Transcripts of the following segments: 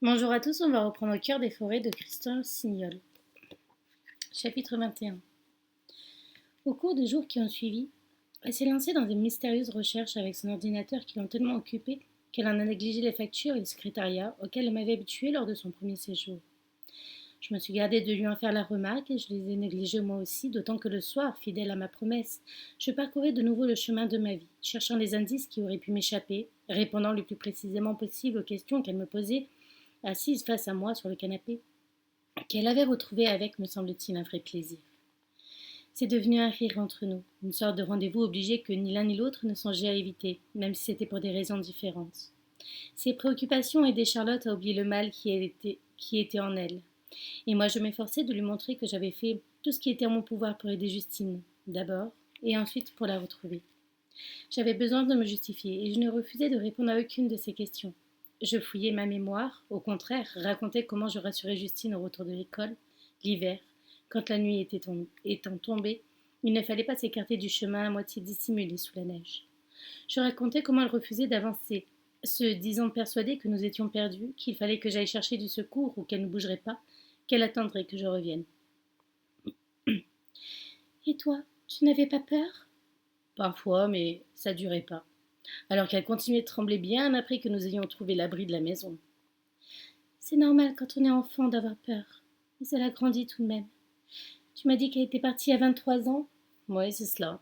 Bonjour à tous, on va reprendre Au cœur des forêts de Christian Signol. Chapitre 21. Au cours des jours qui ont suivi, elle s'est lancée dans des mystérieuses recherches avec son ordinateur qui l'ont tellement occupée qu'elle en a négligé les factures et le secrétariat auxquels elle m'avait habituée lors de son premier séjour. Je me suis gardée de lui en faire la remarque et je les ai négligés moi aussi, d'autant que le soir, fidèle à ma promesse, je parcourais de nouveau le chemin de ma vie, cherchant des indices qui auraient pu m'échapper, répondant le plus précisément possible aux questions qu'elle me posait, assise face à moi sur le canapé, qu'elle avait retrouvé avec, me semble-t-il, un vrai plaisir. C'est devenu un rire entre nous, une sorte de rendez-vous obligé que ni l'un ni l'autre ne songeait à éviter, même si c'était pour des raisons différentes. Ses préoccupations aidaient Charlotte à oublier le mal qui était en elle. Et moi, je m'efforçais de lui montrer que j'avais fait tout ce qui était en mon pouvoir pour aider Justine, d'abord, et ensuite pour la retrouver. J'avais besoin de me justifier, et je ne refusais de répondre à aucune de ces questions. Je fouillais ma mémoire, au contraire, racontais comment je rassurais Justine au retour de l'école, l'hiver, quand la nuit étant tombée, il ne fallait pas s'écarter du chemin à moitié dissimulé sous la neige. Je racontais comment elle refusait d'avancer, se disant persuadée que nous étions perdus, qu'il fallait que j'aille chercher du secours ou qu'elle ne bougerait pas, qu'elle attendrait que je revienne. Et toi, tu n'avais pas peur? Parfois, mais ça durait pas. Alors qu'elle continuait de trembler bien après que nous ayons trouvé l'abri de la maison. C'est normal quand on est enfant d'avoir peur. Mais elle a grandi tout de même. Tu m'as dit qu'elle était partie à 23 ans? Oui, c'est cela.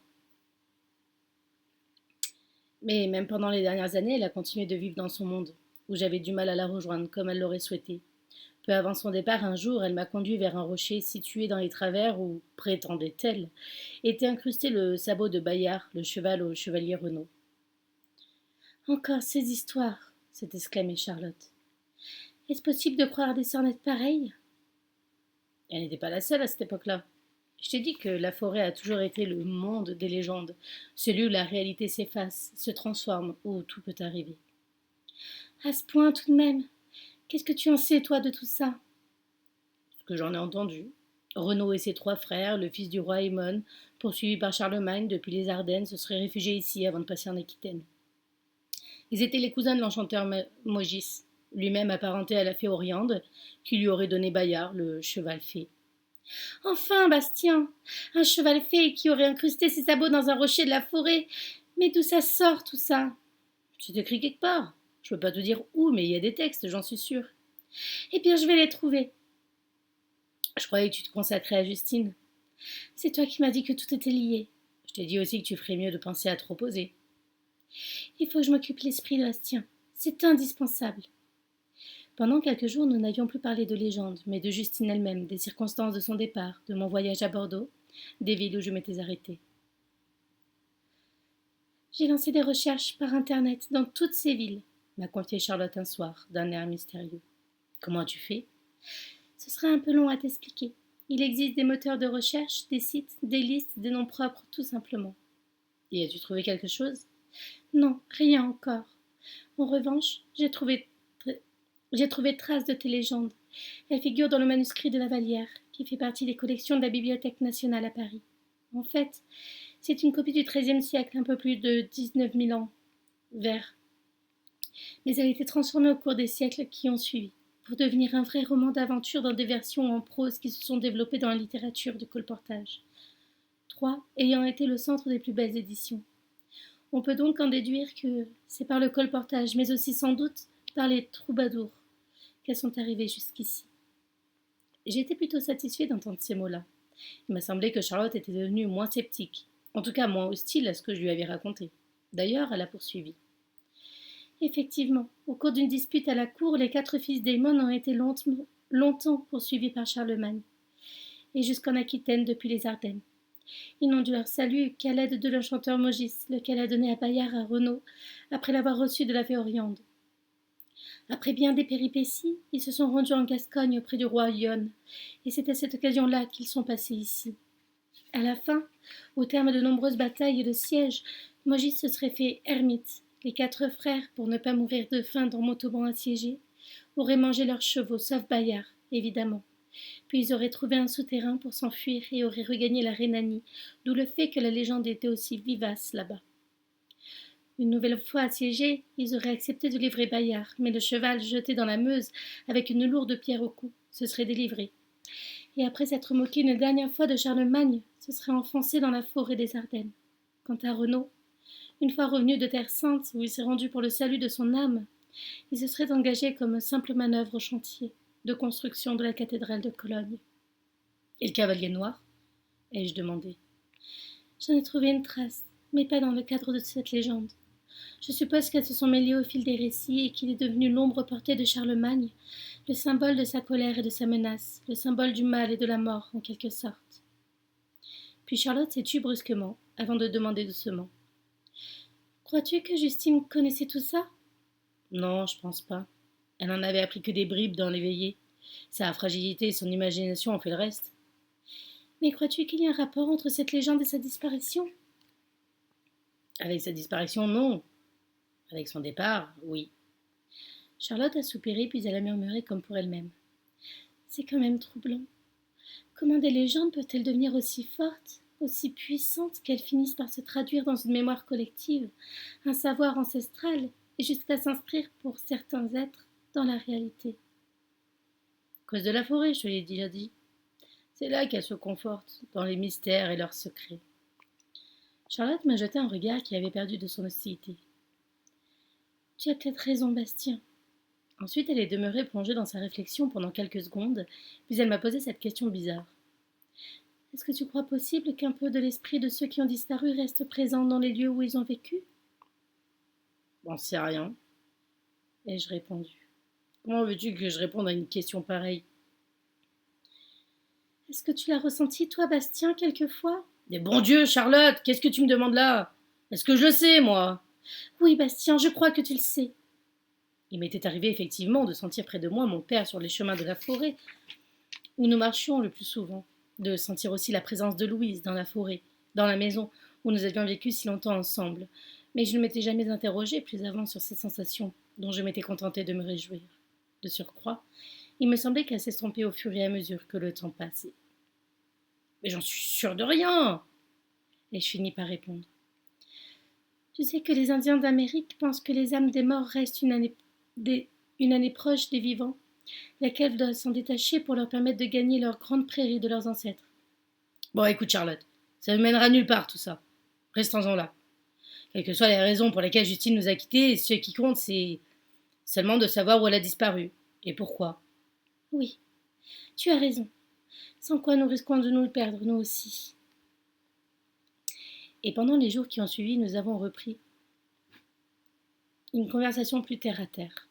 Mais même pendant les dernières années, elle a continué de vivre dans son monde, où j'avais du mal à la rejoindre comme elle l'aurait souhaité. Peu avant son départ, un jour, elle m'a conduit vers un rocher situé dans les travers où, prétendait-elle, était incrusté le sabot de Bayard, le cheval au chevalier Renaud. Encore ces histoires, s'est exclamée Charlotte. Est-ce possible de croire des sornettes pareilles? Elle n'était pas la seule à cette époque-là. Je t'ai dit que la forêt a toujours été le monde des légendes, celui où la réalité s'efface, se transforme, où tout peut arriver. À ce point tout de même. Qu'est-ce que tu en sais, toi, de tout ça? Ce que j'en ai entendu. Renaud et ses trois frères, le fils du roi Aymon, poursuivis par Charlemagne depuis les Ardennes, se seraient réfugiés ici avant de passer en Aquitaine. Ils étaient les cousins de l'enchanteur Mogis, lui-même apparenté à la fée Oriande, qui lui aurait donné Bayard, le cheval fée. Enfin, Bastien, un cheval fée qui aurait incrusté ses sabots dans un rocher de la forêt. Mais d'où ça sort tout ça? C'est écrit quelque part. Je peux pas te dire où, mais il y a des textes, j'en suis sûre. Eh bien, je vais les trouver. Je croyais que tu te consacrais à Justine. C'est toi qui m'as dit que tout était lié. Je t'ai dit aussi que tu ferais mieux de penser à te reposer. Il faut que je m'occupe l'esprit de Bastien. C'est indispensable. Pendant quelques jours, nous n'avions plus parlé de légendes, mais de Justine elle-même, des circonstances de son départ, de mon voyage à Bordeaux, des villes où je m'étais arrêtée. J'ai lancé des recherches par Internet dans toutes ces villes, m'a confié Charlotte un soir, d'un air mystérieux. Comment as-tu fait? Ce sera un peu long à t'expliquer. Il existe des moteurs de recherche, des sites, des listes, des noms propres, tout simplement. Et as-tu trouvé quelque chose? Non, rien encore. En revanche, j'ai trouvé trace de tes légendes. Elle figure dans le manuscrit de la Vallière, qui fait partie des collections de la Bibliothèque nationale à Paris. En fait, c'est une copie du XIIIe siècle, un peu plus de 19 000 ans, vers. Mais elle a été transformée au cours des siècles qui ont suivi, pour devenir un vrai roman d'aventure dans des versions en prose qui se sont développées dans la littérature du colportage. Troyes ayant été le centre des plus belles éditions. On peut donc en déduire que c'est par le colportage, mais aussi sans doute par les troubadours, qu'elles sont arrivées jusqu'ici. J'ai été plutôt satisfait d'entendre ces mots-là. Il m'a semblé que Charlotte était devenue moins sceptique, en tout cas moins hostile à ce que je lui avais raconté. D'ailleurs, elle a poursuivi. Effectivement, au cours d'une dispute à la cour, les 4 fils d'Aymon ont été longtemps poursuivis par Charlemagne, et jusqu'en Aquitaine depuis les Ardennes. Ils n'ont dû leur salut qu'à l'aide de l'enchanteur Mogis, lequel a donné à Bayard à Renaud, après l'avoir reçu de la fée Oriande. Après bien des péripéties, ils se sont rendus en Gascogne auprès du roi Yonne, et c'est à cette occasion-là qu'ils sont passés ici. À la fin, au terme de nombreuses batailles et de sièges, Mogis se serait fait ermite. Les 4 frères, pour ne pas mourir de faim dans Montauban assiégé, auraient mangé leurs chevaux, sauf Bayard, évidemment. Puis ils auraient trouvé un souterrain pour s'enfuir et auraient regagné la Rhénanie, d'où le fait que la légende était aussi vivace là-bas. Une nouvelle fois assiégés, ils auraient accepté de livrer Bayard, mais le cheval, jeté dans la Meuse, avec une lourde pierre au cou, se serait délivré. Et après s'être moqué une dernière fois de Charlemagne, se serait enfoncé dans la forêt des Ardennes. Quant à Renaud, une fois revenu de Terre Sainte, où il s'est rendu pour le salut de son âme, il se serait engagé comme simple manœuvre au chantier de construction de la cathédrale de Cologne. Et le cavalier noir? Ai-je demandé. J'en ai trouvé une trace, mais pas dans le cadre de cette légende. Je suppose qu'elles se sont mêlées au fil des récits et qu'il est devenu l'ombre portée de Charlemagne, le symbole de sa colère et de sa menace, le symbole du mal et de la mort, en quelque sorte. Puis Charlotte s'est tue brusquement, avant de demander doucement. Crois-tu que Justine connaissait tout ça? Non, je pense pas. Elle n'en avait appris que des bribes dans les veillées. Sa fragilité et son imagination ont fait le reste. Mais crois-tu qu'il y a un rapport entre cette légende et sa disparition? Avec sa disparition, non. Avec son départ, oui. Charlotte a soupiré puis elle a murmuré comme pour elle-même. C'est quand même troublant. Comment des légendes peuvent-elles devenir aussi fortes, aussi puissantes qu'elles finissent par se traduire dans une mémoire collective, un savoir ancestral, et jusqu'à s'inscrire pour certains êtres dans la réalité? À cause de la forêt, je te l'ai déjà dit. C'est là qu'elle se conforte, dans les mystères et leurs secrets. Charlotte m'a jeté un regard qui avait perdu de son hostilité. Tu as peut-être raison, Bastien. Ensuite, elle est demeurée plongée dans sa réflexion pendant quelques secondes, puis elle m'a posé cette question bizarre. Est-ce que tu crois possible qu'un peu de l'esprit de ceux qui ont disparu reste présent dans les lieux où ils ont vécu? J'en sais rien, ai-je répondu. Comment veux-tu que je réponde à une question pareille? Est-ce que tu l'as ressenti, toi, Bastien, quelquefois? Mais bon Dieu, Charlotte, qu'est-ce que tu me demandes là? Est-ce que je le sais, moi? Oui, Bastien, je crois que tu le sais. Il m'était arrivé effectivement de sentir près de moi mon père sur les chemins de la forêt, où nous marchions le plus souvent, de sentir aussi la présence de Louise dans la forêt, dans la maison où nous avions vécu si longtemps ensemble, mais je ne m'étais jamais interrogée plus avant sur ces sensations, dont je m'étais contentée de me réjouir. De surcroît, il me semblait qu'elles s'estompaient au fur et à mesure que le temps passait. Mais j'en suis sûre de rien! Et je finis par répondre. Tu sais que les Indiens d'Amérique pensent que les âmes des morts restent une année proche des vivants, laquelle doit s'en détacher pour leur permettre de gagner leur grande prairie de leurs ancêtres. Bon, écoute, Charlotte, ça ne mènera nulle part, tout ça. Restons-en là. Quelles que soient les raisons pour lesquelles Justine nous a quittés, ce qui compte, c'est seulement de savoir où elle a disparu. Et pourquoi. Oui, tu as raison. Sans quoi nous risquons de nous perdre, nous aussi. Et pendant les jours qui ont suivi, nous avons repris une conversation plus terre à terre,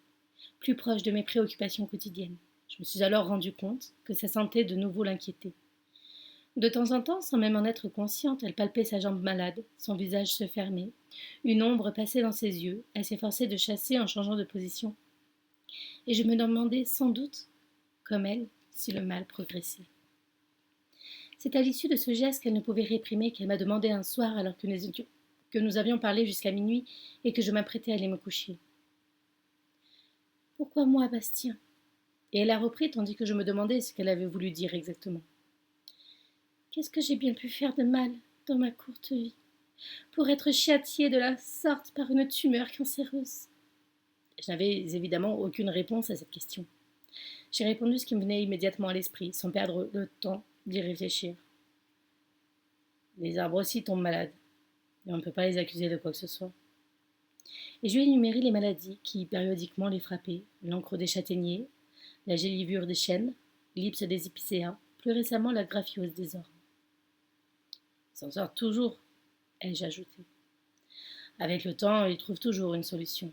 plus proche de mes préoccupations quotidiennes. Je me suis alors rendu compte que sa santé de nouveau l'inquiétait. De temps en temps, sans même en être consciente, elle palpait sa jambe malade, son visage se fermait, une ombre passait dans ses yeux, elle s'efforçait de chasser en changeant de position. Et je me demandais sans doute, comme elle, si le mal progressait. C'est à l'issue de ce geste qu'elle ne pouvait réprimer qu'elle m'a demandé un soir, alors que nous avions parlé jusqu'à minuit et que je m'apprêtais à aller me coucher. Pourquoi moi, Bastien? Et elle a repris tandis que je me demandais ce qu'elle avait voulu dire exactement. Qu'est-ce que j'ai bien pu faire de mal dans ma courte vie pour être châtiée de la sorte par une tumeur cancéreuse? Je n'avais évidemment aucune réponse à cette question. J'ai répondu ce qui me venait immédiatement à l'esprit, sans perdre le temps d'y réfléchir. Les arbres aussi tombent malades, et on ne peut pas les accuser de quoi que ce soit. Et je lui ai énuméré les maladies qui périodiquement les frappaient, l'encre des châtaigniers, la gélivure des chênes, l'ipse des épicéas, plus récemment la graphiose des ormes. Ils s'en sortent toujours, ai-je ajouté. Avec le temps, ils trouvent toujours une solution.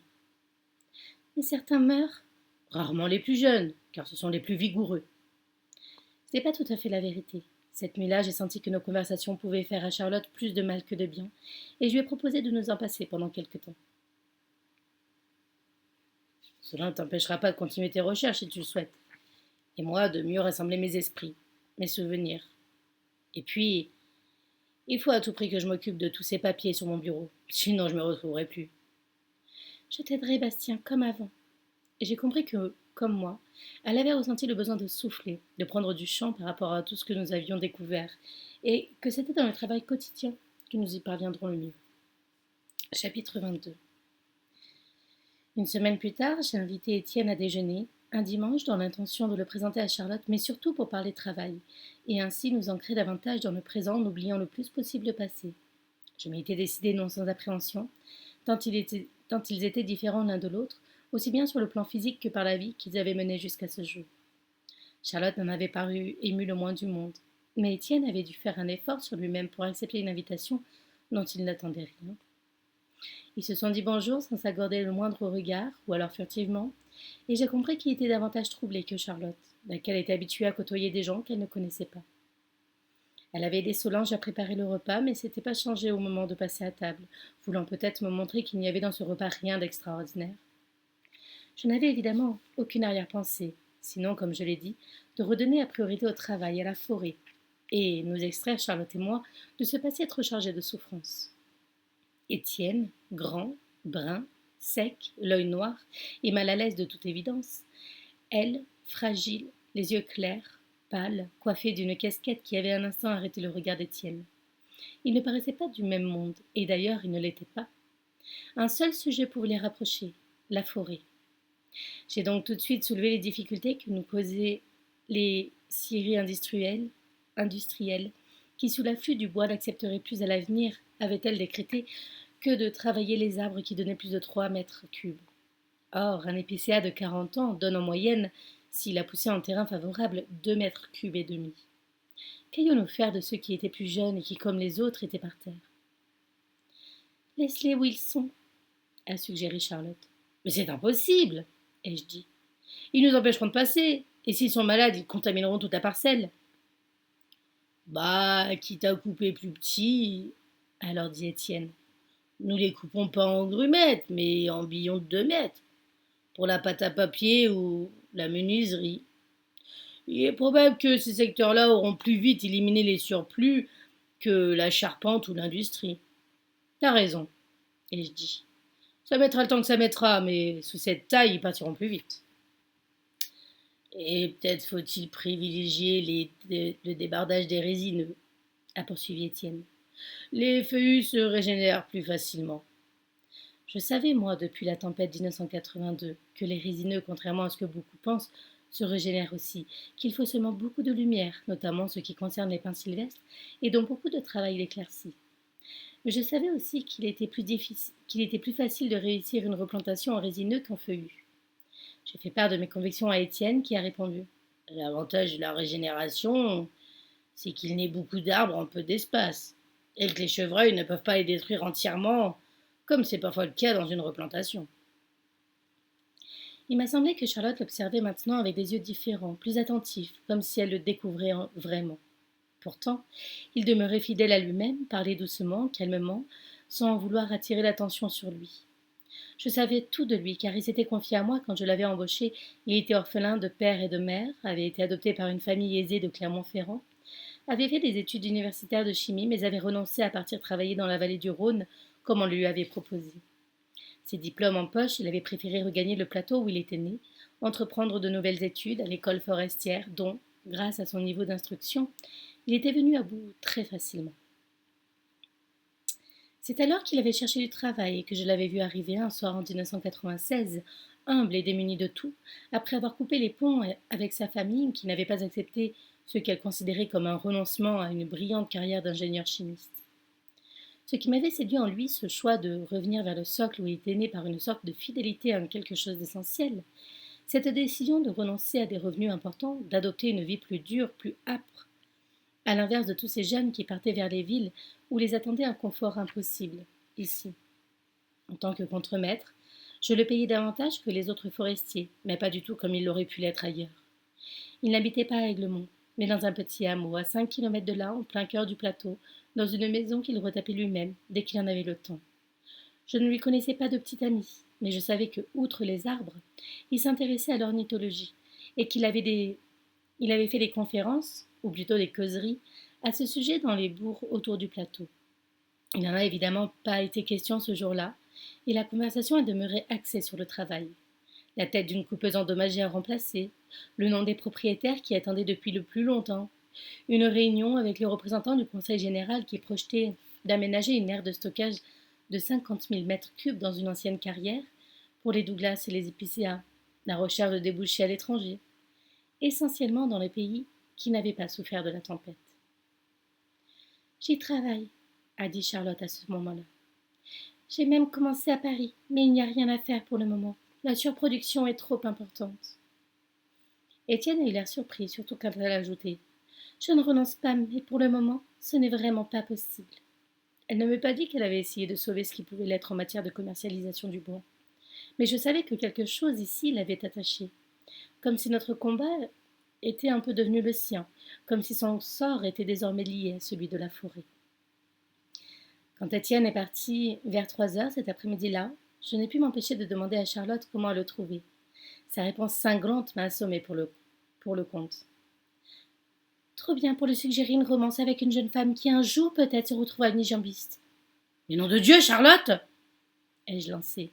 Mais certains meurent. Rarement les plus jeunes, car ce sont les plus vigoureux. Ce n'est pas tout à fait la vérité. Cette nuit-là, j'ai senti que nos conversations pouvaient faire à Charlotte plus de mal que de bien, et je lui ai proposé de nous en passer pendant quelque temps. Cela ne t'empêchera pas de continuer tes recherches si tu le souhaites, et moi de mieux rassembler mes esprits, mes souvenirs. Et puis, il faut à tout prix que je m'occupe de tous ces papiers sur mon bureau, sinon je ne me retrouverai plus. Je t'aiderai, Bastien, comme avant. Et j'ai compris que, comme moi, elle avait ressenti le besoin de souffler, de prendre du champ par rapport à tout ce que nous avions découvert, et que c'était dans le travail quotidien que nous y parviendrons le mieux. Chapitre 22. Une semaine plus tard, j'ai invité Étienne à déjeuner, un dimanche, dans l'intention de le présenter à Charlotte, mais surtout pour parler travail, et ainsi nous ancrer davantage dans le présent en oubliant le plus possible le passé. Je m'étais décidée non sans appréhension, tant ils étaient différents l'un de l'autre, aussi bien sur le plan physique que par la vie qu'ils avaient menée jusqu'à ce jour. Charlotte n'en avait paru émue le moins du monde, mais Étienne avait dû faire un effort sur lui-même pour accepter une invitation dont il n'attendait rien. Ils se sont dit bonjour sans s'accorder le moindre regard, ou alors furtivement, et j'ai compris qu'il était davantage troublé que Charlotte, laquelle était habituée à côtoyer des gens qu'elle ne connaissait pas. Elle avait aidé Solange à préparer le repas, mais s'était pas changée au moment de passer à table, voulant peut-être me montrer qu'il n'y avait dans ce repas rien d'extraordinaire. Je n'avais évidemment aucune arrière-pensée, sinon, comme je l'ai dit, de redonner la priorité au travail, à la forêt, et nous extraire, Charlotte et moi, de ce passé trop chargé de souffrance. Étienne, grand, brun, sec, l'œil noir, et mal à l'aise de toute évidence. Elle, fragile, les yeux clairs, pâle, coiffée d'une casquette qui avait un instant arrêté le regard d'Étienne. Ils ne paraissaient pas du même monde, et d'ailleurs ils ne l'étaient pas. Un seul sujet pouvait les rapprocher, la forêt. J'ai donc tout de suite soulevé les difficultés que nous causaient les scieries industrielles, qui, sous l'afflux du bois, n'accepteraient plus à l'avenir, avait-elle décrété, que de travailler les arbres qui donnaient plus de 3 mètres cubes. Or, un épicéa de 40 ans donne en moyenne, s'il a poussé en terrain favorable, 2 mètres cubes et demi. Qu'allions-nous faire de ceux qui étaient plus jeunes et qui, comme les autres, étaient par terre? Laisse-les où ils sont, a suggéré Charlotte. Mais c'est impossible, ai-je dit. Ils nous empêcheront de passer, et s'ils sont malades, ils contamineront toute la parcelle. Bah, quitte à couper plus petit, alors dit Étienne. Nous les coupons pas en grumettes, mais en billons de 2 mètres, pour la pâte à papier ou la menuiserie. Il est probable que ces secteurs-là auront plus vite éliminé les surplus que la charpente ou l'industrie. T'as raison, ai-je dit. Ça mettra le temps que ça mettra, mais sous cette taille, ils partiront plus vite. Et peut-être faut-il privilégier le débardage des résineux, a poursuivi Étienne. Les feuillus se régénèrent plus facilement. Je savais, moi, depuis la tempête 1982, que les résineux, contrairement à ce que beaucoup pensent, se régénèrent aussi, qu'il faut seulement beaucoup de lumière, notamment ce qui concerne les pins sylvestres, et donc beaucoup de travail d'éclaircie. Mais je savais aussi qu'il était plus facile de réussir une replantation en résineux qu'en feuillus. J'ai fait part de mes convictions à Étienne, qui a répondu. L'avantage de la régénération, c'est qu'il naît beaucoup d'arbres en peu d'espace, et que les chevreuils ne peuvent pas les détruire entièrement, comme c'est parfois le cas dans une replantation. Il m'a semblé que Charlotte l'observait maintenant avec des yeux différents, plus attentifs, comme si elle le découvrait vraiment. Pourtant, il demeurait fidèle à lui-même, parlait doucement, calmement, sans vouloir attirer l'attention sur lui. Je savais tout de lui, car il s'était confié à moi quand je l'avais embauché. Il était orphelin de père et de mère, avait été adopté par une famille aisée de Clermont-Ferrand, avait fait des études universitaires de chimie, mais avait renoncé à partir travailler dans la vallée du Rhône, comme on lui avait proposé. Ses diplômes en poche, il avait préféré regagner le plateau où il était né, entreprendre de nouvelles études à l'école forestière, dont, grâce à son niveau d'instruction, il était venu à bout très facilement. C'est alors qu'il avait cherché du travail et que je l'avais vu arriver un soir en 1996, humble et démuni de tout, après avoir coupé les ponts avec sa famille qui n'avait pas accepté ce qu'elle considérait comme un renoncement à une brillante carrière d'ingénieur chimiste. Ce qui m'avait séduit en lui, ce choix de revenir vers le socle où il était né par une sorte de fidélité à quelque chose d'essentiel, cette décision de renoncer à des revenus importants, d'adopter une vie plus dure, plus âpre, à l'inverse de tous ces jeunes qui partaient vers les villes où les attendait un confort impossible, ici. En tant que contremaître, je le payais davantage que les autres forestiers, mais pas du tout comme il aurait pu l'être ailleurs. Il n'habitait pas à Aiglemont, mais dans un petit hameau, à 5 kilomètres de là, en plein cœur du plateau, dans une maison qu'il retapait lui-même, dès qu'il en avait le temps. Je ne lui connaissais pas de petit ami, mais je savais que, outre les arbres, il s'intéressait à l'ornithologie, et il avait fait des conférences, ou plutôt des causeries, à ce sujet dans les bourgs autour du plateau. Il n'en a évidemment pas été question ce jour-là, et la conversation a demeuré axée sur le travail. La tête d'une coupeuse endommagée à remplacer, le nom des propriétaires qui attendaient depuis le plus longtemps, une réunion avec les représentants du conseil général qui projetait d'aménager une aire de stockage de 50 000 mètres cubes dans une ancienne carrière pour les Douglas et les épicéas, la recherche de débouchés à l'étranger, essentiellement dans les pays qui n'avaient pas souffert de la tempête. J'y travaille, a dit Charlotte à ce moment-là. J'ai même commencé à Paris, mais il n'y a rien à faire pour le moment. La surproduction est trop importante. Étienne a eu l'air surpris, surtout quand elle a ajouté. Je ne renonce pas, mais pour le moment, ce n'est vraiment pas possible. Elle ne m'avait pas dit qu'elle avait essayé de sauver ce qui pouvait l'être en matière de commercialisation du bois. Mais je savais que quelque chose ici l'avait attachée, comme si notre combat était un peu devenu le sien, comme si son sort était désormais lié à celui de la forêt. Quand Étienne est parti vers 3 heures cet après-midi-là, je n'ai pu m'empêcher de demander à Charlotte comment elle le trouvait. Sa réponse cinglante m'a assommée pour le compte. Trop bien pour lui suggérer une romance avec une jeune femme qui un jour peut-être se retrouvera unijambiste. Mais nom de Dieu, Charlotte ai-je lancé.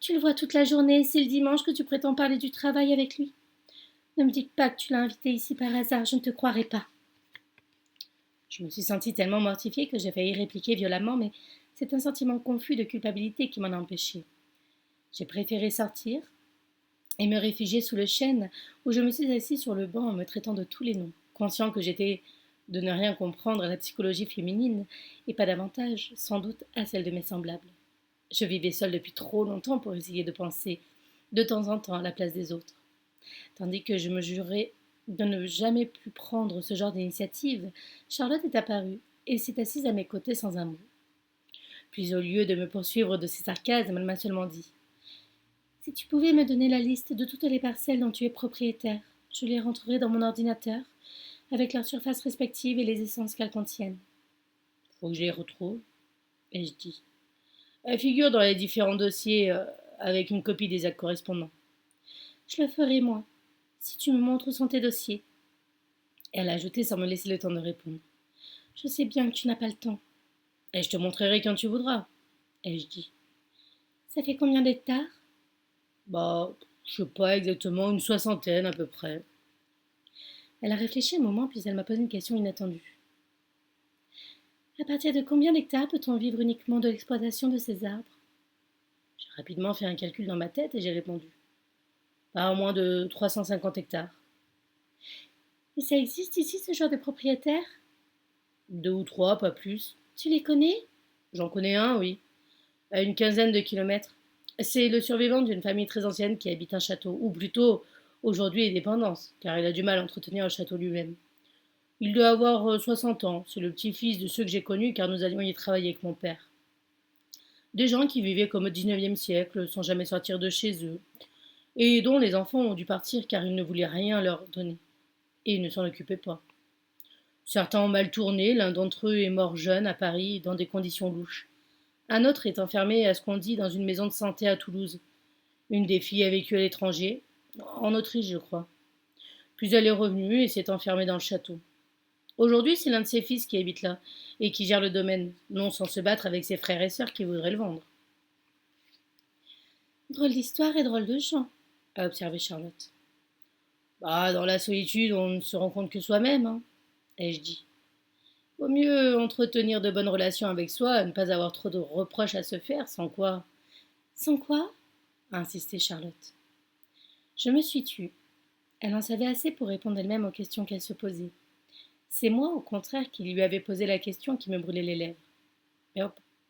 Tu le vois toute la journée, c'est le dimanche que tu prétends parler du travail avec lui. Ne me dis pas que tu l'as invité ici par hasard, je ne te croirai pas. Je me suis sentie tellement mortifiée que j'ai failli répliquer violemment, mais c'est un sentiment confus de culpabilité qui m'en a empêché. J'ai préféré sortir et me réfugier sous le chêne, où je me suis assise sur le banc en me traitant de tous les noms, conscient que j'étais de ne rien comprendre à la psychologie féminine, et pas davantage, sans doute, à celle de mes semblables. Je vivais seule depuis trop longtemps pour essayer de penser, de temps en temps, à la place des autres. Tandis que je me jurais de ne jamais plus prendre ce genre d'initiative, Charlotte est apparue et s'est assise à mes côtés sans un mot. Puis au lieu de me poursuivre de ses sarcasmes, elle m'a seulement dit « Si tu pouvais me donner la liste de toutes les parcelles dont tu es propriétaire, je les rentrerai dans mon ordinateur, avec leurs surfaces respectives et les essences qu'elles contiennent. » Faut que je les retrouve, ai-je dit. Elle figure dans les différents dossiers avec une copie des actes correspondants. Je le ferai, moi, si tu me montres où sont tes dossiers. Elle a ajouté sans me laisser le temps de répondre. Je sais bien que tu n'as pas le temps. Et je te montrerai quand tu voudras, ai-je dit. Ça fait combien d'hectares? Je sais pas exactement, une soixantaine à peu près. Elle a réfléchi un moment, puis elle m'a posé une question inattendue. À partir de combien d'hectares peut-on vivre uniquement de l'exploitation de ces arbres? J'ai rapidement fait un calcul dans ma tête et j'ai répondu. Pas moins de 350 hectares. Et ça existe ici, ce genre de propriétaire? 2 ou 3, pas plus. Tu les connais? J'en connais un, oui. À une quinzaine de kilomètres. C'est le survivant d'une famille très ancienne qui habite un château, ou plutôt, aujourd'hui, dépendance, car il a du mal à entretenir le château lui-même. Il doit avoir 60 ans, c'est le petit-fils de ceux que j'ai connus car nous allions y travailler avec mon père. Des gens qui vivaient comme au XIXe siècle, sans jamais sortir de chez eux, et dont les enfants ont dû partir car ils ne voulaient rien leur donner, et ils ne s'en occupaient pas. Certains ont mal tourné, l'un d'entre eux est mort jeune à Paris dans des conditions louches. Un autre est enfermé à ce qu'on dit dans une maison de santé à Toulouse. Une des filles a vécu à l'étranger, en Autriche je crois. Puis elle est revenue et s'est enfermée dans le château. Aujourd'hui, c'est l'un de ses fils qui habite là et qui gère le domaine, non sans se battre avec ses frères et sœurs qui voudraient le vendre. Drôle d'histoire et drôle de gens, a observé Charlotte. Dans la solitude, on ne se rend compte que soi-même, hein, ai-je dit. Vaut mieux entretenir de bonnes relations avec soi et ne pas avoir trop de reproches à se faire, sans quoi. Sans quoi? A insisté Charlotte. Je me suis tue. Elle en savait assez pour répondre elle-même aux questions qu'elle se posait. C'est moi, au contraire, qui lui avais posé la question qui me brûlait les lèvres. Mais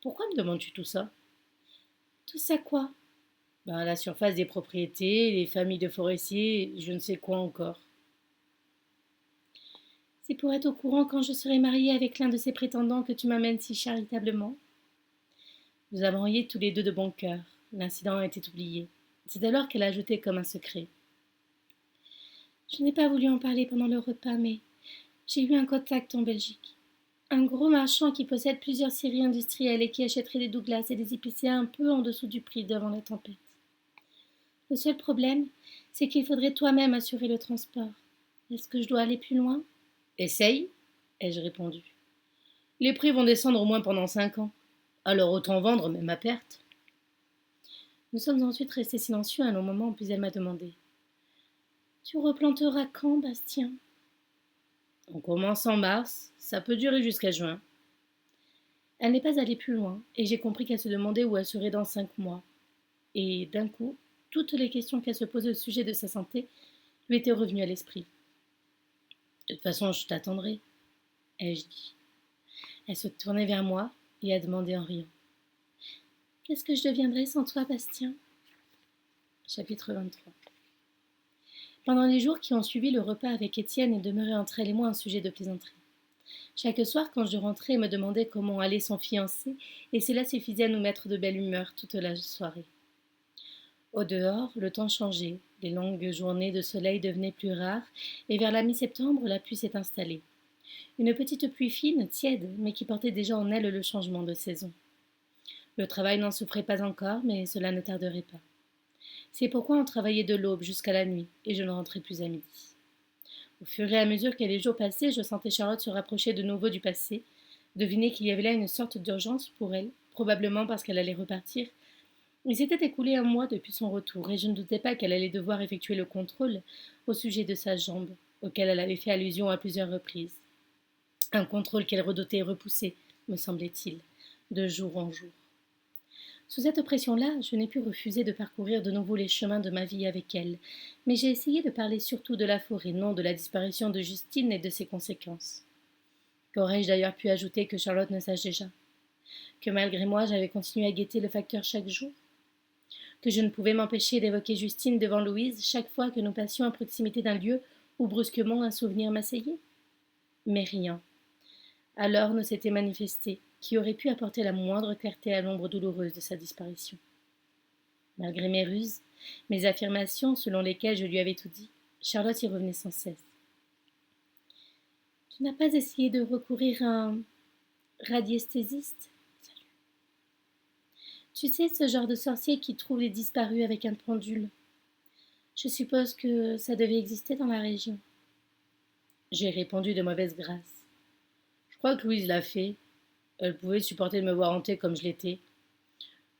pourquoi me demandes-tu tout ça? Tout ça quoi? La surface des propriétés, les familles de forestiers, je ne sais quoi encore. C'est pour être au courant quand je serai mariée avec l'un de ces prétendants que tu m'amènes si charitablement. Nous avons ri tous les deux de bon cœur. L'incident a été oublié. C'est alors qu'elle a ajouté comme un secret. Je n'ai pas voulu en parler pendant le repas, mais j'ai eu un contact en Belgique. Un gros marchand qui possède plusieurs scieries industrielles et qui achèterait des Douglas et des épicéas un peu en dessous du prix d'avant la tempête. Le seul problème, c'est qu'il faudrait toi-même assurer le transport. Est-ce que je dois aller plus loin? Essaye, ai-je répondu. Les prix vont descendre au moins pendant 5 ans. Alors autant vendre même à perte. Nous sommes ensuite restés silencieux un long moment, puis elle m'a demandé. Tu replanteras quand, Bastien? On commence en mars, ça peut durer jusqu'à juin. Elle n'est pas allée plus loin, et j'ai compris qu'elle se demandait où elle serait dans 5 mois. Et d'un coup, toutes les questions qu'elle se posait au sujet de sa santé lui étaient revenues à l'esprit. De toute façon, je t'attendrai, ai-je dit. Elle se tournait vers moi et a demandé en riant. Qu'est-ce que je deviendrais sans toi, Bastien? Chapitre 23. Pendant les jours qui ont suivi, le repas avec Étienne est demeuré entre elle et moi un sujet de plaisanterie. Chaque soir, quand je rentrais, elle me demandait comment allait son fiancé, et cela suffisait à nous mettre de belle humeur toute la soirée. Au dehors, le temps changeait, les longues journées de soleil devenaient plus rares, et vers la mi-septembre, la pluie s'est installée. Une petite pluie fine, tiède, mais qui portait déjà en elle le changement de saison. Le travail n'en souffrait pas encore, mais cela ne tarderait pas. C'est pourquoi on travaillait de l'aube jusqu'à la nuit, et je ne rentrais plus à midi. Au fur et à mesure que les jours passaient, je sentais Charlotte se rapprocher de nouveau du passé, deviner qu'il y avait là une sorte d'urgence pour elle, probablement parce qu'elle allait repartir. Il s'était écoulé un mois depuis son retour, et je ne doutais pas qu'elle allait devoir effectuer le contrôle au sujet de sa jambe, auquel elle avait fait allusion à plusieurs reprises. Un contrôle qu'elle redoutait et repoussait, me semblait-il, de jour en jour. Sous cette pression-là, je n'ai pu refuser de parcourir de nouveau les chemins de ma vie avec elle, mais j'ai essayé de parler surtout de la forêt, non de la disparition de Justine et de ses conséquences. Qu'aurais-je d'ailleurs pu ajouter que Charlotte ne sache déjà? Que malgré moi, j'avais continué à guetter le facteur chaque jour? Que je ne pouvais m'empêcher d'évoquer Justine devant Louise chaque fois que nous passions à proximité d'un lieu où brusquement un souvenir m'assaillait? Mais rien, alors ne s'était manifesté, qui aurait pu apporter la moindre clarté à l'ombre douloureuse de sa disparition. Malgré mes ruses, mes affirmations selon lesquelles je lui avais tout dit, Charlotte y revenait sans cesse. Tu n'as pas essayé de recourir à un radiesthésiste? Tu sais, ce genre de sorcier qui trouve les disparus avec un pendule. Je suppose que ça devait exister dans la région. J'ai répondu de mauvaise grâce. Je crois que Louise l'a fait. Elle pouvait supporter de me voir hantée comme je l'étais.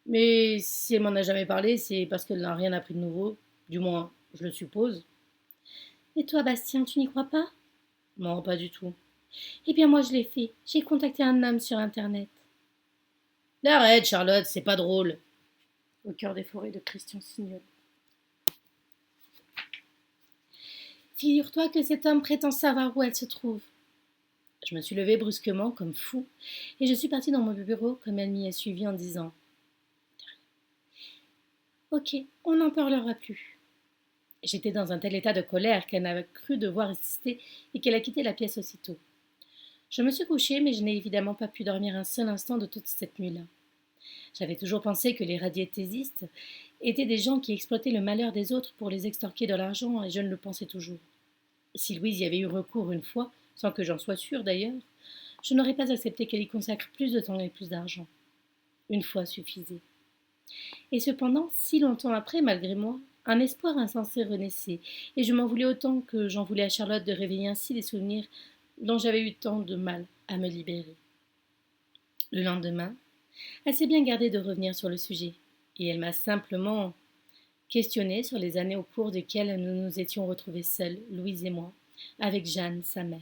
Mais si elle m'en a jamais parlé, c'est parce qu'elle n'a rien appris de nouveau. Du moins, je le suppose. Et toi, Bastien, tu n'y crois pas? Non, pas du tout. Eh bien, moi, je l'ai fait. J'ai contacté un homme sur Internet. Arrête, Charlotte, c'est pas drôle. Au cœur des forêts de Christian Signol. Figure-toi que cet homme prétend savoir où elle se trouve. Je me suis levée brusquement, comme fou, et je suis partie dans mon bureau comme elle m'y a suivi en disant Ok, on n'en parlera plus. J'étais dans un tel état de colère qu'elle n'avait cru devoir insister et qu'elle a quitté la pièce aussitôt. Je me suis couchée, mais je n'ai évidemment pas pu dormir un seul instant de toute cette nuit-là. J'avais toujours pensé que les radiesthésistes étaient des gens qui exploitaient le malheur des autres pour les extorquer de l'argent, et je ne le pensais toujours. Si Louise y avait eu recours une fois, sans que j'en sois sûre d'ailleurs, je n'aurais pas accepté qu'elle y consacre plus de temps et plus d'argent. Une fois suffisait. Et cependant, si longtemps après, malgré moi, un espoir insensé renaissait, et je m'en voulais autant que j'en voulais à Charlotte de réveiller ainsi des souvenirs dont j'avais eu tant de mal à me libérer. Le lendemain, elle s'est bien gardée de revenir sur le sujet, et elle m'a simplement questionné sur les années au cours desquelles nous nous étions retrouvés seuls, Louise et moi, avec Jeanne, sa mère.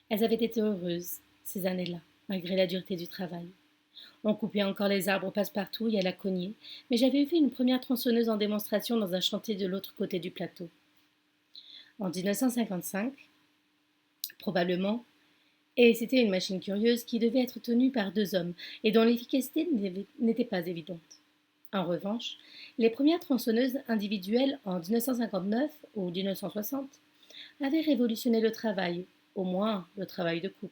Elles avaient été heureuses, ces années-là, malgré la dureté du travail. On coupait encore les arbres passe-partout et à la cognée, mais j'avais vu une première tronçonneuse en démonstration dans un chantier de l'autre côté du plateau. En 1955, probablement, et c'était une machine curieuse qui devait être tenue par 2 hommes et dont l'efficacité n'était pas évidente. En revanche, les premières tronçonneuses individuelles en 1959 ou 1960 avaient révolutionné le travail, au moins le travail de coupe.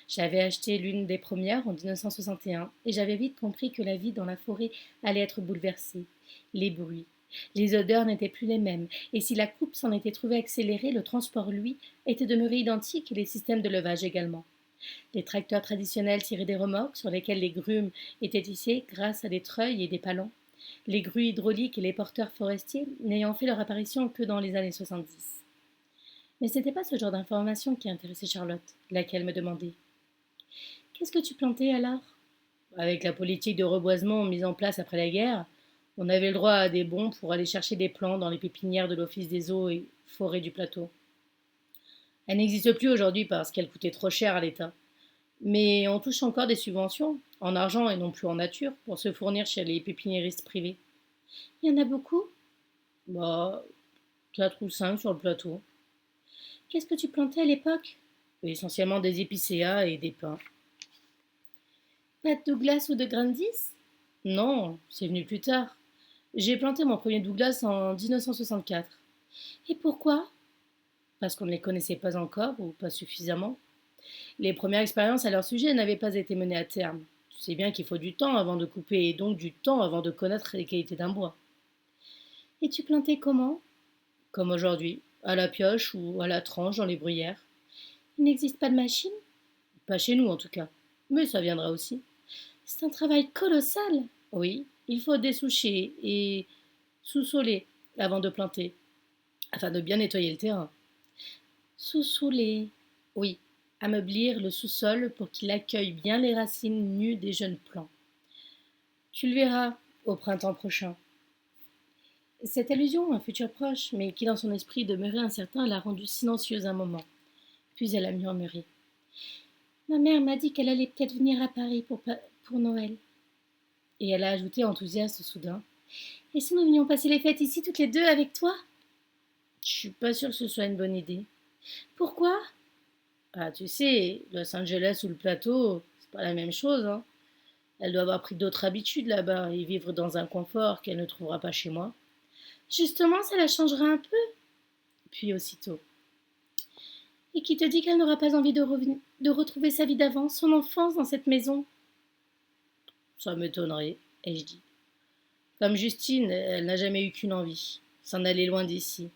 J'avais acheté l'une des premières en 1961 et j'avais vite compris que la vie dans la forêt allait être bouleversée. Les bruits, les odeurs n'étaient plus les mêmes, et si la coupe s'en était trouvée accélérée, le transport, lui, était demeuré identique et les systèmes de levage également. Les tracteurs traditionnels tiraient des remorques sur lesquelles les grumes étaient hissées grâce à des treuils et des palans, les grues hydrauliques et les porteurs forestiers n'ayant fait leur apparition que dans les années 70. Mais ce n'était pas ce genre d'information qui intéressait Charlotte, laquelle me demandait Qu'est-ce que tu plantais alors? Avec la politique de reboisement mise en place après la guerre, on avait le droit à des bons pour aller chercher des plants dans les pépinières de l'Office des eaux et forêts du plateau. Elle n'existe plus aujourd'hui parce qu'elle coûtait trop cher à l'État. Mais on touche encore des subventions, en argent et non plus en nature, pour se fournir chez les pépiniéristes privés. Il y en a beaucoup? Bah, 4 ou 5 sur le plateau. Qu'est-ce que tu plantais à l'époque? Essentiellement des épicéas et des pins. Pas de Douglas ou de Grandis? Non, c'est venu plus tard. J'ai planté mon premier Douglas en 1964. Et pourquoi? Parce qu'on ne les connaissait pas encore ou pas suffisamment. Les premières expériences à leur sujet n'avaient pas été menées à terme. Tu sais bien qu'il faut du temps avant de couper et donc du temps avant de connaître les qualités d'un bois. Et tu plantais comment? Comme aujourd'hui, à la pioche ou à la tranche dans les bruyères. Il n'existe pas de machine? Pas chez nous en tout cas. Mais ça viendra aussi. C'est un travail colossal. Oui, il faut dessoucher et sous-soler avant de planter, afin de bien nettoyer le terrain. Sous-souler. Oui, ameublir le sous-sol pour qu'il accueille bien les racines nues des jeunes plants. Tu le verras au printemps prochain. Cette allusion à un futur proche, mais qui dans son esprit demeurait incertain, l'a rendue silencieuse un moment. Puis elle a murmuré. Ma mère m'a dit qu'elle allait peut-être venir à Paris pour Noël. Et elle a ajouté enthousiaste soudain. Et si nous venions passer les fêtes ici toutes les deux avec toi? Je suis pas sûre que ce soit une bonne idée. Pourquoi? Ah, tu sais, Los Angeles ou le plateau, c'est pas la même chose, hein. Elle doit avoir pris d'autres habitudes là-bas et vivre dans un confort qu'elle ne trouvera pas chez moi. Justement, ça la changera un peu. Puis aussitôt. Et qui te dit qu'elle n'aura pas envie de retrouver sa vie d'avant, son enfance dans cette maison? Ça m'étonnerait, ai-je dit. Comme Justine, elle n'a jamais eu qu'une envie, s'en aller loin d'ici.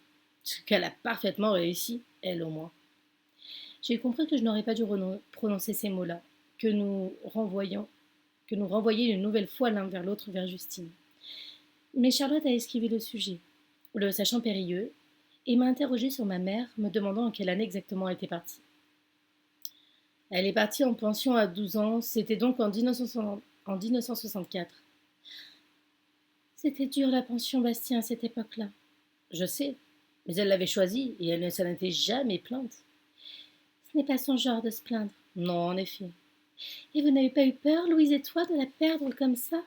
Ce qu'elle a parfaitement réussi, elle au moins. J'ai compris que je n'aurais pas dû prononcer ces mots-là, que que nous renvoyions une nouvelle fois l'un vers l'autre vers Justine. Mais Charlotte a esquivé le sujet, le sachant périlleux, et m'a interrogée sur ma mère, me demandant en quelle année exactement elle était partie. Elle est partie en pension à 12 ans, c'était donc en 1964. C'était dur la pension, Bastien, à cette époque-là. Je sais, mais elle l'avait choisie et elle ne s'en était jamais plainte. Ce n'est pas son genre de se plaindre. Non, en effet. Et vous n'avez pas eu peur, Louise et toi, de la perdre comme ça?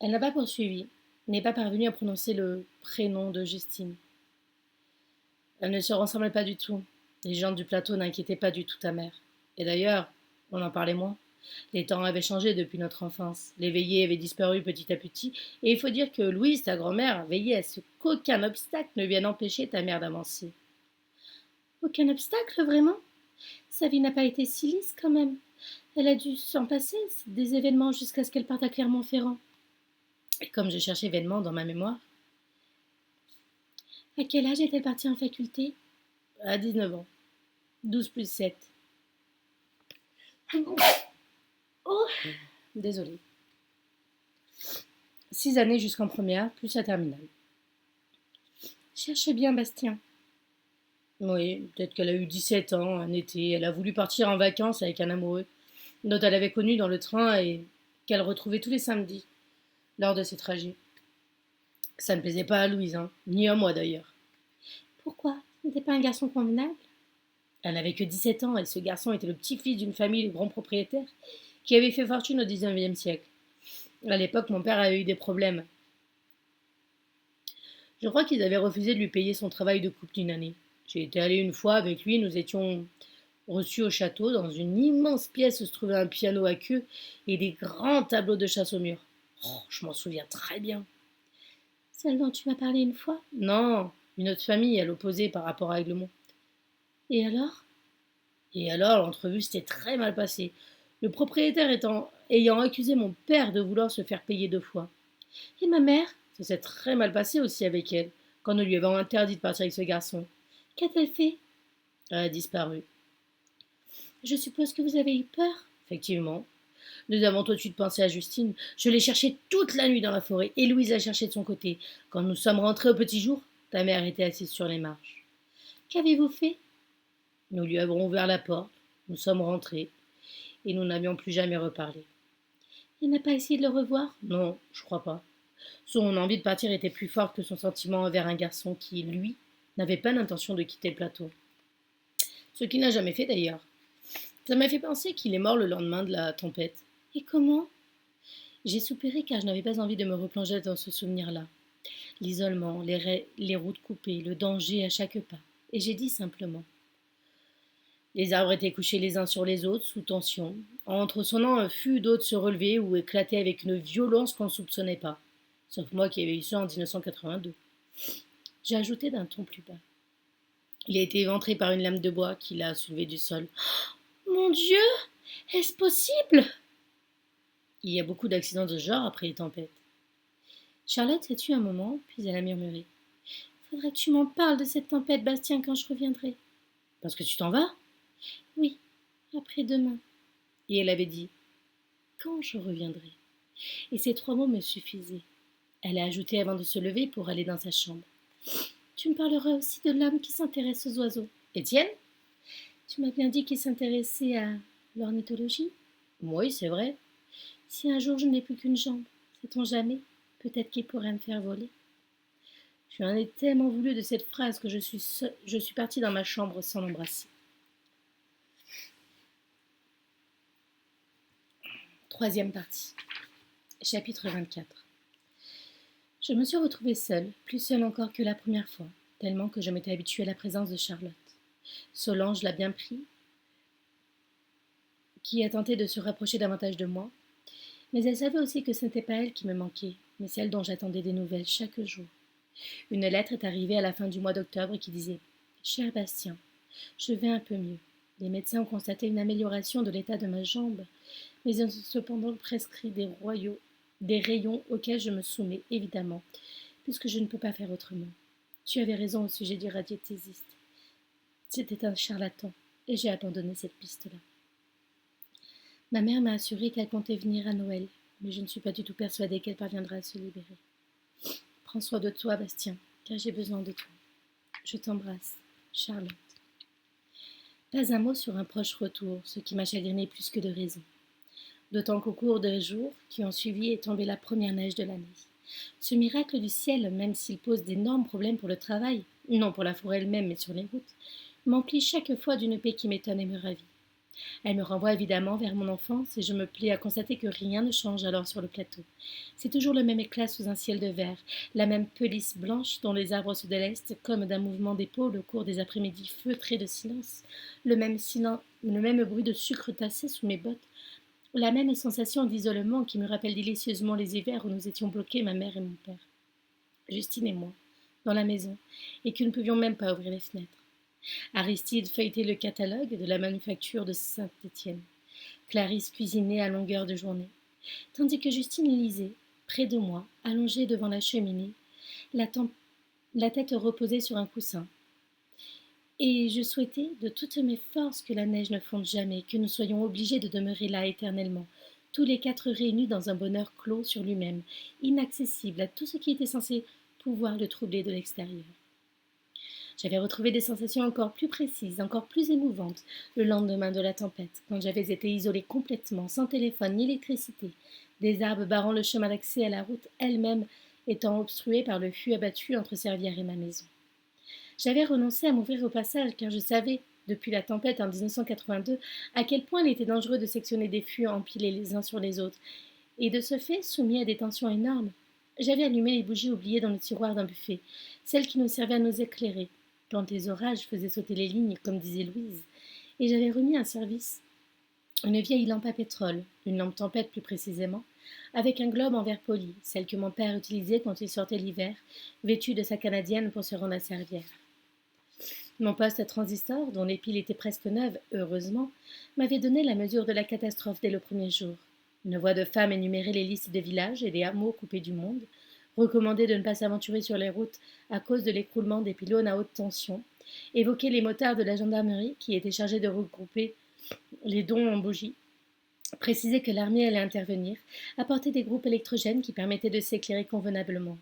Elle n'a pas poursuivi, n'est pas parvenue à prononcer le prénom de Justine. Elle ne se ressemblait pas du tout. Les gens du plateau n'inquiétaient pas du tout ta mère. Et d'ailleurs, on en parlait moins. Les temps avaient changé depuis notre enfance. Les veillées avaient disparu petit à petit, et il faut dire que Louise, ta grand-mère, veillait à ce qu'aucun obstacle ne vienne empêcher ta mère d'avancer. Aucun obstacle, vraiment? Sa vie n'a pas été si lisse quand même. Elle a dû s'en passer des événements jusqu'à ce qu'elle parte à Clermont-Ferrand. Et comme je cherchais vainement dans ma mémoire. À quel âge est-elle partie en faculté? À 19 ans. 12 plus 7. Oh, désolée. 6 années jusqu'en première, plus la terminale. Cherche bien, Bastien. Oui, peut-être qu'elle a eu 17 ans, un été. Elle a voulu partir en vacances avec un amoureux, dont elle avait connu dans le train et qu'elle retrouvait tous les samedis, lors de ses trajets. Ça ne plaisait pas à Louise, hein, ni à moi d'ailleurs. Pourquoi? Ce n'était pas un garçon convenable? Elle n'avait que 17 ans et ce garçon était le petit-fils d'une famille de grands propriétaires qui avait fait fortune au XIXe siècle. À l'époque, mon père avait eu des problèmes. Je crois qu'ils avaient refusé de lui payer son travail de coupe d'une année. J'ai été allée une fois avec lui, nous étions reçus au château. Dans une immense pièce se trouvait un piano à queue et des grands tableaux de chasse au mur. Oh, je m'en souviens très bien. Celle dont tu m'as parlé une fois? Non, une autre famille à l'opposé par rapport à Aiglemont. Et alors? Et alors, l'entrevue s'était très mal passée. Le propriétaire ayant accusé mon père de vouloir se faire payer 2 fois. Et ma mère? Ça s'est très mal passé aussi avec elle, quand nous lui avons interdit de partir avec ce garçon. Qu'a-t-elle fait? Elle a disparu. Je suppose que vous avez eu peur? Effectivement. Nous avons tout de suite pensé à Justine. Je l'ai cherchée toute la nuit dans la forêt, et Louise l'a cherchée de son côté. Quand nous sommes rentrés au petit jour, ta mère était assise sur les marches. Qu'avez-vous fait? Nous lui avons ouvert la porte, nous sommes rentrés, et nous n'avions plus jamais reparlé. Il n'a pas essayé de le revoir? Non, je crois pas. Son envie de partir était plus forte que son sentiment envers un garçon qui, lui, n'avait pas l'intention de quitter le plateau. Ce qu'il n'a jamais fait d'ailleurs. Ça m'a fait penser qu'il est mort le lendemain de la tempête. Et comment? J'ai soupiré car je n'avais pas envie de me replonger dans ce souvenir-là. L'isolement, les routes coupées, le danger à chaque pas. Et j'ai dit simplement. Les arbres étaient couchés les uns sur les autres, sous tension. Entre sonnant un fût, d'autres se relevaient ou éclataient avec une violence qu'on ne soupçonnait pas. Sauf moi qui avais eu ça en 1982. J'ai ajouté d'un ton plus bas. Il a été éventré par une lame de bois qui l'a soulevé du sol. Mon Dieu, est-ce possible? Il y a beaucoup d'accidents de ce genre après les tempêtes. Charlotte s'est tue un moment, puis elle a murmuré. Faudrait que tu m'en parles de cette tempête, Bastien, quand je reviendrai. Parce que tu t'en vas? Oui, après-demain. Et elle avait dit quand je reviendrai. Et ces 3 mots me suffisaient. Elle a ajouté avant de se lever pour aller dans sa chambre. Tu me parleras aussi de l'homme qui s'intéresse aux oiseaux. Étienne? Tu m'as bien dit qu'il s'intéressait à l'ornithologie? Oui, c'est vrai. Si un jour je n'ai plus qu'une jambe, sait-on jamais? Peut-être qu'il pourrait me faire voler. Je lui en ai tellement voulu de cette phrase que je suis partie dans ma chambre sans l'embrasser. Troisième partie. Chapitre 24. Je me suis retrouvée seule, plus seule encore que la première fois, tellement que je m'étais habituée à la présence de Charlotte. Solange l'a bien pris, qui a tenté de se rapprocher davantage de moi, mais elle savait aussi que ce n'était pas elle qui me manquait, mais celle dont j'attendais des nouvelles chaque jour. Une lettre est arrivée à la fin du mois d'octobre qui disait « Cher Bastien, je vais un peu mieux. Les médecins ont constaté une amélioration de l'état de ma jambe, mais ils ont cependant prescrit des rayons auxquels je me soumets, évidemment, puisque je ne peux pas faire autrement. Tu avais raison au sujet du radiesthésiste. C'était un charlatan, et j'ai abandonné cette piste-là. Ma mère m'a assuré qu'elle comptait venir à Noël, mais je ne suis pas du tout persuadée qu'elle parviendra à se libérer. Prends soin de toi, Bastien, car j'ai besoin de toi. Je t'embrasse, Charlotte. Pas un mot sur un proche retour, ce qui m'a chagriné plus que de raison. D'autant qu'au cours des jours qui ont suivi est tombée la première neige de l'année. Ce miracle du ciel, même s'il pose d'énormes problèmes pour le travail, non pour la forêt elle-même mais sur les routes, m'emplit chaque fois d'une paix qui m'étonne et me ravit. Elle me renvoie évidemment vers mon enfance et je me plais à constater que rien ne change alors sur le plateau. C'est toujours le même éclat sous un ciel de verre, la même pelisse blanche dont les arbres se délestent comme d'un mouvement d'épaule au cours des après-midi feutrés de silence, le même bruit de sucre tassé sous mes bottes, la même sensation d'isolement qui me rappelle délicieusement les hivers où nous étions bloqués, ma mère et mon père, Justine et moi, dans la maison, et que nous ne pouvions même pas ouvrir les fenêtres. Aristide feuilletait le catalogue de la manufacture de Saint-Étienne. Clarisse cuisinait à longueur de journée, tandis que Justine lisait, près de moi, allongée devant la cheminée, la tête reposée sur un coussin. Et je souhaitais de toutes mes forces que la neige ne fonde jamais, que nous soyons obligés de demeurer là éternellement, tous les 4 réunis dans un bonheur clos sur lui-même, inaccessible à tout ce qui était censé pouvoir le troubler de l'extérieur. J'avais retrouvé des sensations encore plus précises, encore plus émouvantes, le lendemain de la tempête, quand j'avais été isolée complètement, sans téléphone ni électricité, des arbres barrant le chemin d'accès à la route elle-même étant obstruée par le fût abattu entre Servières et ma maison. J'avais renoncé à m'ouvrir au passage car je savais, depuis la tempête en 1982, à quel point il était dangereux de sectionner des fûts empilés les uns sur les autres, et de ce fait soumis à des tensions énormes. J'avais allumé les bougies oubliées dans le tiroir d'un buffet, celles qui nous servaient à nous éclairer, quand les orages faisaient sauter les lignes, comme disait Louise, et j'avais remis en service une vieille lampe à pétrole, une lampe tempête plus précisément, avec un globe en verre poli, celle que mon père utilisait quand il sortait l'hiver, vêtu de sa canadienne pour se rendre à Servières. Mon poste à transistor, dont les piles étaient presque neuves, heureusement, m'avait donné la mesure de la catastrophe dès le premier jour. Une voix de femme énumérait les listes des villages et des hameaux coupés du monde, recommandait de ne pas s'aventurer sur les routes à cause de l'écroulement des pylônes à haute tension, évoquait les motards de la gendarmerie qui étaient chargés de regrouper les dons en bougies, précisait que l'armée allait intervenir, apporter des groupes électrogènes qui permettaient de s'éclairer convenablement.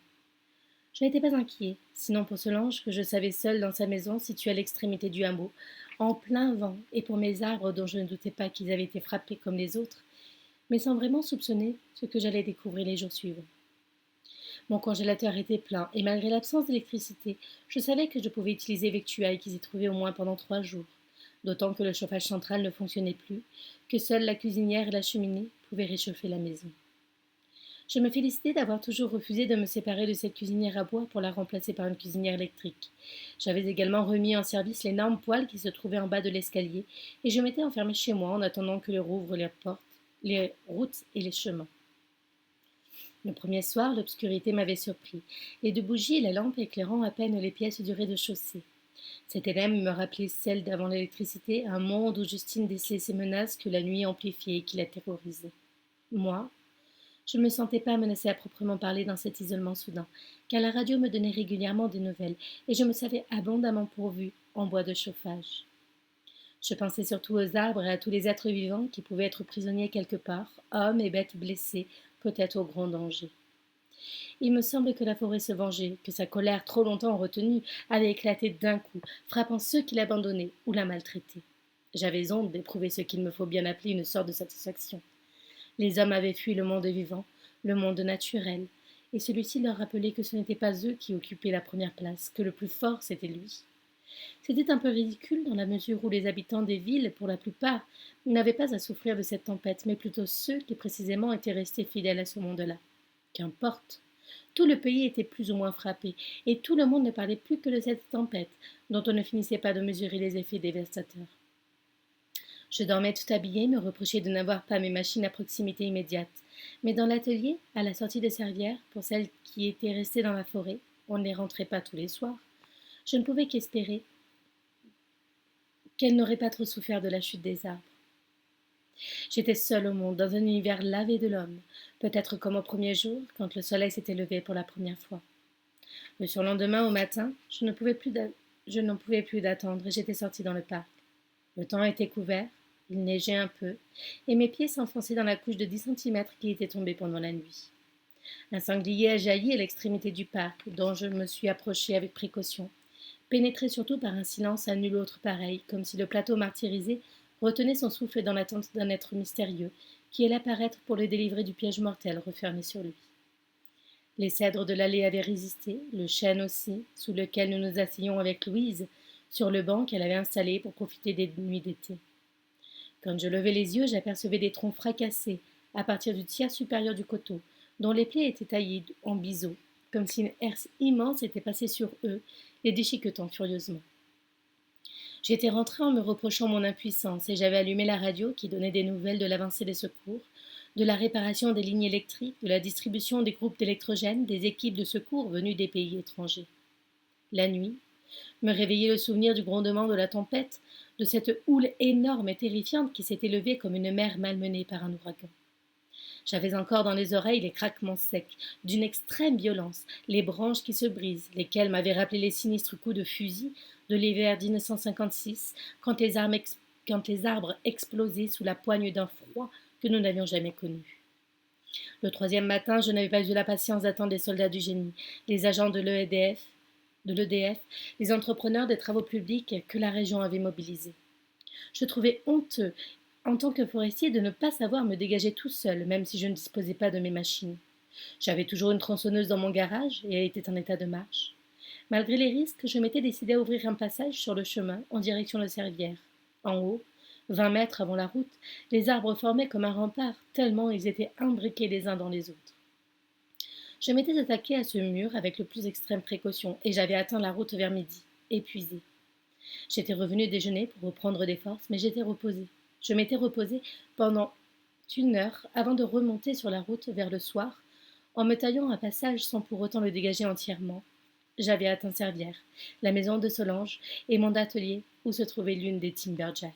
Je n'étais pas inquiet, sinon pour Solange, que je savais seule dans sa maison située à l'extrémité du hameau, en plein vent, et pour mes arbres dont je ne doutais pas qu'ils avaient été frappés comme les autres, mais sans vraiment soupçonner ce que j'allais découvrir les jours suivants. Mon congélateur était plein, et malgré l'absence d'électricité, je savais que je pouvais utiliser Vectua et qu'ils y trouvaient au moins pendant 3 jours. d'autant que le chauffage central ne fonctionnait plus, que seule la cuisinière et la cheminée pouvaient réchauffer la maison. Je me félicitais d'avoir toujours refusé de me séparer de cette cuisinière à bois pour la remplacer par une cuisinière électrique. J'avais également remis en service l'énorme poêle qui se trouvait en bas de l'escalier, et je m'étais enfermée chez moi en attendant que l'heure ouvre les portes, les routes et les chemins. Le premier soir, l'obscurité m'avait surpris, les deux bougies et la lampe éclairant à peine les pièces du rez-de-chaussée. C'était même me rappeler celle d'avant l'électricité, un monde où Justine décelait ses menaces que la nuit amplifiait et qui la terrorisait. Moi, je ne me sentais pas menacée à proprement parler dans cet isolement soudain, car la radio me donnait régulièrement des nouvelles, et je me savais abondamment pourvue en bois de chauffage. Je pensais surtout aux arbres et à tous les êtres vivants qui pouvaient être prisonniers quelque part, hommes et bêtes blessés, peut-être au grand danger. Il me semblait que la forêt se vengeait, que sa colère trop longtemps retenue avait éclaté d'un coup, frappant ceux qui l'abandonnaient ou la maltraitaient. J'avais honte d'éprouver ce qu'il me faut bien appeler une sorte de satisfaction. Les hommes avaient fui le monde vivant, le monde naturel, et celui-ci leur rappelait que ce n'était pas eux qui occupaient la première place, que le plus fort c'était lui. C'était un peu ridicule dans la mesure où les habitants des villes, pour la plupart, n'avaient pas à souffrir de cette tempête, mais plutôt ceux qui précisément étaient restés fidèles à ce monde-là. Qu'importe. Tout le pays était plus ou moins frappé, et tout le monde ne parlait plus que de cette tempête, dont on ne finissait pas de mesurer les effets dévastateurs. Je dormais tout habillée, me reprochais de n'avoir pas mes machines à proximité immédiate. Mais dans l'atelier, à la sortie de Servières, pour celles qui étaient restées dans la forêt, on ne les rentrait pas tous les soirs, je ne pouvais qu'espérer qu'elles n'auraient pas trop souffert de la chute des arbres. J'étais seule au monde, dans un univers lavé de l'homme, peut-être comme au premier jour, quand le soleil s'était levé pour la première fois. Le surlendemain, au matin, je n'en pouvais plus d'attendre et j'étais sortie dans le parc. Le temps était couvert, il neigeait un peu, et mes pieds s'enfonçaient dans la couche de 10 centimètres qui était tombée pendant la nuit. Un sanglier a jailli à l'extrémité du parc, dont je me suis approchée avec précaution, pénétré surtout par un silence à nul autre pareil, comme si le plateau martyrisé retenait son souffle dans l'attente d'un être mystérieux, qui allait apparaître pour le délivrer du piège mortel refermé sur lui. Les cèdres de l'allée avaient résisté, le chêne aussi, sous lequel nous nous asseyions avec Louise, sur le banc qu'elle avait installé pour profiter des nuits d'été. Quand je levai les yeux, j'apercevais des troncs fracassés à partir du tiers supérieur du coteau, dont les plaies étaient taillées en biseaux, comme si une herse immense était passée sur eux, les déchiquetant furieusement. J'étais rentrée en me reprochant mon impuissance et j'avais allumé la radio qui donnait des nouvelles de l'avancée des secours, de la réparation des lignes électriques, de la distribution des groupes d'électrogènes, des équipes de secours venues des pays étrangers. La nuit, me réveillait le souvenir du grondement de la tempête, de cette houle énorme et terrifiante qui s'était levée comme une mer malmenée par un ouragan. J'avais encore dans les oreilles les craquements secs, d'une extrême violence, les branches qui se brisent, lesquelles m'avaient rappelé les sinistres coups de fusil de l'hiver 1956, quand les arbres explosaient sous la poigne d'un froid que nous n'avions jamais connu. Le troisième matin, je n'avais pas eu la patience d'attendre les soldats du génie, les agents de l'EDF, les entrepreneurs des travaux publics que la région avait mobilisés. Je trouvais honteux, en tant que forestier, de ne pas savoir me dégager tout seul, même si je ne disposais pas de mes machines. J'avais toujours une tronçonneuse dans mon garage et elle était en état de marche. Malgré les risques, je m'étais décidé à ouvrir un passage sur le chemin en direction de Servières. En haut, 20 mètres avant la route, les arbres formaient comme un rempart, tellement ils étaient imbriqués les uns dans les autres. Je m'étais attaquée à ce mur avec le plus extrême précaution et j'avais atteint la route vers midi, épuisée. J'étais revenue déjeuner pour reprendre des forces, mais je m'étais reposée pendant 1 heure avant de remonter sur la route vers le soir, en me taillant un passage sans pour autant le dégager entièrement. J'avais atteint Servières, la maison de Solange et mon atelier où se trouvait l'une des Timberjack.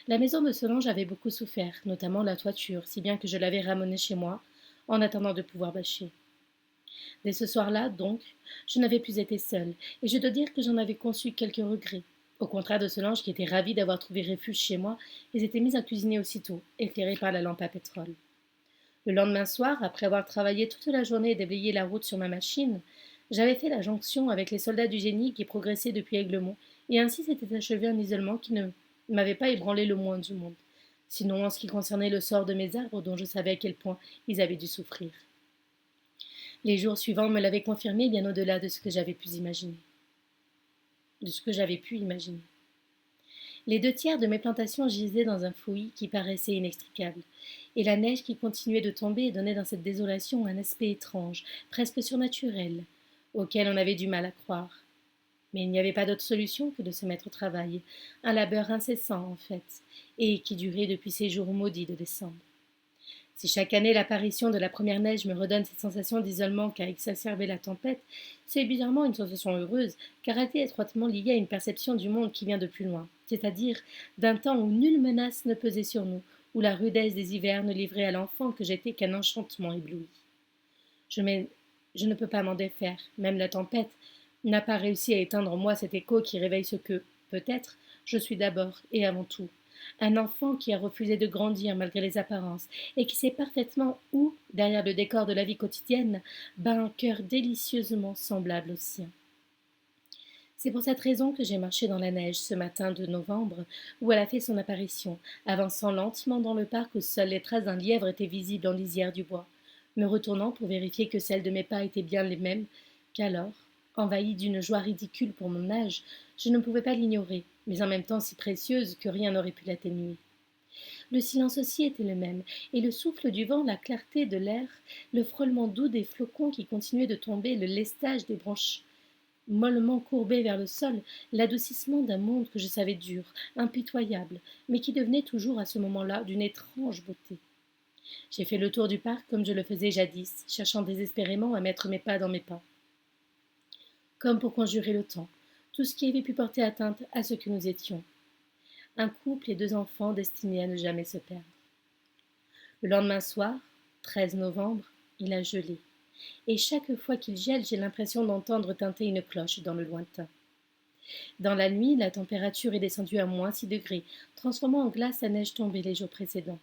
La maison de Solange avait beaucoup souffert, notamment la toiture, si bien que je l'avais ramenée chez moi, en attendant de pouvoir bâcher. Dès ce soir-là, donc, je n'avais plus été seule, et je dois dire que j'en avais conçu quelques regrets. Au contraire de Solange, qui était ravie d'avoir trouvé refuge chez moi, ils étaient mis à cuisiner aussitôt, éclairés par la lampe à pétrole. Le lendemain soir, après avoir travaillé toute la journée et déblayé la route sur ma machine, j'avais fait la jonction avec les soldats du génie qui progressaient depuis Aiglemont, et ainsi s'était achevé un isolement qui ne m'avait pas ébranlé le moins du monde, sinon en ce qui concernait le sort de mes arbres dont je savais à quel point ils avaient dû souffrir. Les jours suivants me l'avaient confirmé bien au-delà de ce que j'avais pu imaginer. Les 2 tiers de mes plantations gisaient dans un fouillis qui paraissait inextricable, et la neige qui continuait de tomber donnait dans cette désolation un aspect étrange, presque surnaturel, auquel on avait du mal à croire. Mais il n'y avait pas d'autre solution que de se mettre au travail, un labeur incessant en fait, et qui durait depuis ces jours maudits de décembre. Si chaque année l'apparition de la première neige me redonne cette sensation d'isolement qu'a exacerbé la tempête, c'est bizarrement une sensation heureuse, car elle est étroitement liée à une perception du monde qui vient de plus loin, c'est-à-dire d'un temps où nulle menace ne pesait sur nous, où la rudesse des hivers ne livrait à l'enfant que j'étais qu'un enchantement ébloui. Je, je ne peux pas m'en défaire, même la tempête n'a pas réussi à éteindre en moi cet écho qui réveille ce que, peut-être, je suis d'abord et avant tout. Un enfant qui a refusé de grandir malgré les apparences et qui sait parfaitement où, derrière le décor de la vie quotidienne, bat un cœur délicieusement semblable au sien. C'est pour cette raison que j'ai marché dans la neige ce matin de novembre où elle a fait son apparition, avançant lentement dans le parc où seules les traces d'un lièvre étaient visibles en lisière du bois, me retournant pour vérifier que celles de mes pas étaient bien les mêmes, qu'alors, envahi d'une joie ridicule pour mon âge, je ne pouvais pas l'ignorer, mais en même temps si précieuse que rien n'aurait pu l'atténuer. Le silence aussi était le même, et le souffle du vent, la clarté de l'air, le frôlement doux des flocons qui continuaient de tomber, le lestage des branches mollement courbées vers le sol, l'adoucissement d'un monde que je savais dur, impitoyable, mais qui devenait toujours à ce moment-là d'une étrange beauté. J'ai fait le tour du parc comme je le faisais jadis, cherchant désespérément à mettre mes pas dans mes pas, comme pour conjurer le temps, tout ce qui avait pu porter atteinte à ce que nous étions. Un couple et 2 enfants destinés à ne jamais se perdre. Le lendemain soir, 13 novembre, il a gelé. Et chaque fois qu'il gèle, j'ai l'impression d'entendre tinter une cloche dans le lointain. Dans la nuit, la température est descendue à -6 degrés, transformant en glace la neige tombée les jours précédents.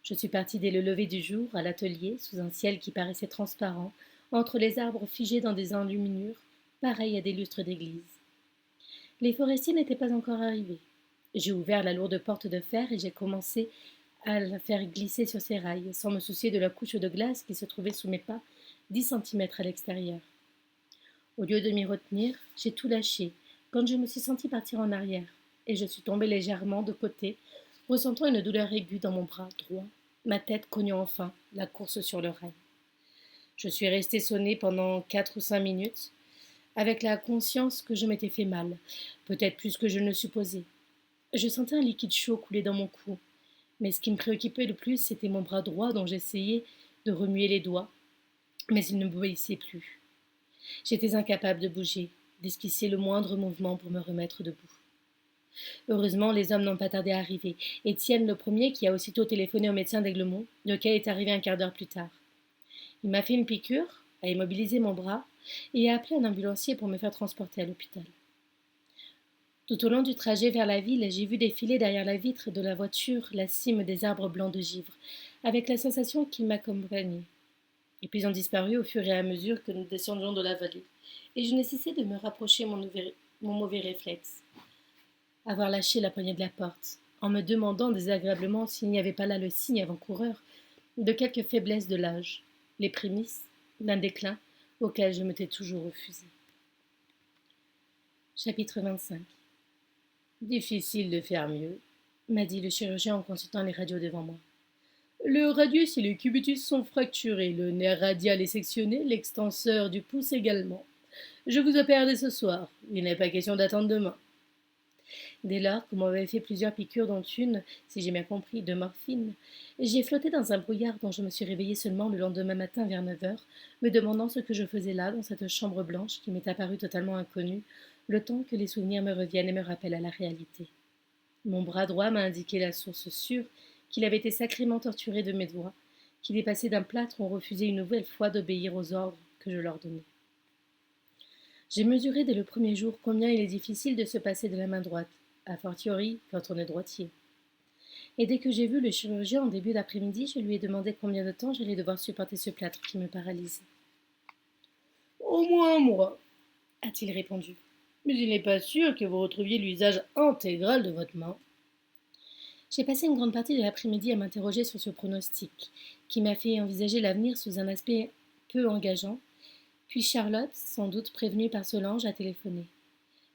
Je suis partie dès le lever du jour à l'atelier, sous un ciel qui paraissait transparent, entre les arbres figés dans des enluminures, pareils à des lustres d'église. Les forestiers n'étaient pas encore arrivés. J'ai ouvert la lourde porte de fer et j'ai commencé à la faire glisser sur ses rails, sans me soucier de la couche de glace qui se trouvait sous mes pas, 10 centimètres à l'extérieur. Au lieu de m'y retenir, j'ai tout lâché, quand je me suis sentie partir en arrière, et je suis tombée légèrement de côté, ressentant une douleur aiguë dans mon bras droit, ma tête cognant enfin la course sur le rail. Je suis restée sonnée pendant 4 ou 5 minutes, avec la conscience que je m'étais fait mal, peut-être plus que je ne le supposais. Je sentais un liquide chaud couler dans mon cou, mais ce qui me préoccupait le plus, c'était mon bras droit dont j'essayais de remuer les doigts, mais il ne m'obéissait plus. J'étais incapable de bouger, d'esquisser le moindre mouvement pour me remettre debout. Heureusement, les hommes n'ont pas tardé à arriver. Étienne le premier, qui a aussitôt téléphoné au médecin d'Aiglemont, lequel est arrivé un quart d'heure plus tard. Il m'a fait une piqûre, a immobilisé mon bras et a appelé un ambulancier pour me faire transporter à l'hôpital. Tout au long du trajet vers la ville, j'ai vu défiler derrière la vitre de la voiture la cime des arbres blancs de givre, avec la sensation qu'ils m'accompagnaient. Et puis ont disparu au fur et à mesure que nous descendions de la vallée, et je n'ai cessé de me rapprocher mon mauvais réflexe, avoir lâché la poignée de la porte, en me demandant désagréablement s'il n'y avait pas là le signe avant-coureur de quelque faiblesse de l'âge, les prémices d'un déclin auquel je m'étais toujours refusée. Chapitre 25. Difficile de faire mieux, m'a dit le chirurgien en consultant les radios devant moi. Le radius et le cubitus sont fracturés, le nerf radial est sectionné, l'extenseur du pouce également. Je vous opère dès ce soir, il n'est pas question d'attendre demain. Dès lors qu'on m'avait fait plusieurs piqûres dont une, si j'ai bien compris, de morphine, j'ai flotté dans un brouillard dont je me suis réveillée seulement le lendemain matin vers 9 heures, me demandant ce que je faisais là, dans cette chambre blanche qui m'est apparue totalement inconnue, le temps que les souvenirs me reviennent et me rappellent à la réalité. Mon bras droit m'a indiqué la source sûre qu'il avait été sacrément torturé de mes doigts, qu'il est passé d'un plâtre où on refusait une nouvelle fois d'obéir aux ordres que je leur donnais. J'ai mesuré dès le premier jour combien il est difficile de se passer de la main droite, a fortiori quand on est droitier. Et dès que j'ai vu le chirurgien en début d'après-midi, je lui ai demandé combien de temps j'allais devoir supporter ce plâtre qui me paralysait. Au moins un mois, a-t-il répondu. Mais il n'est pas sûr que vous retrouviez l'usage intégral de votre main. J'ai passé une grande partie de l'après-midi à m'interroger sur ce pronostic, qui m'a fait envisager l'avenir sous un aspect peu engageant, puis Charlotte, sans doute prévenue par Solange, a téléphoné.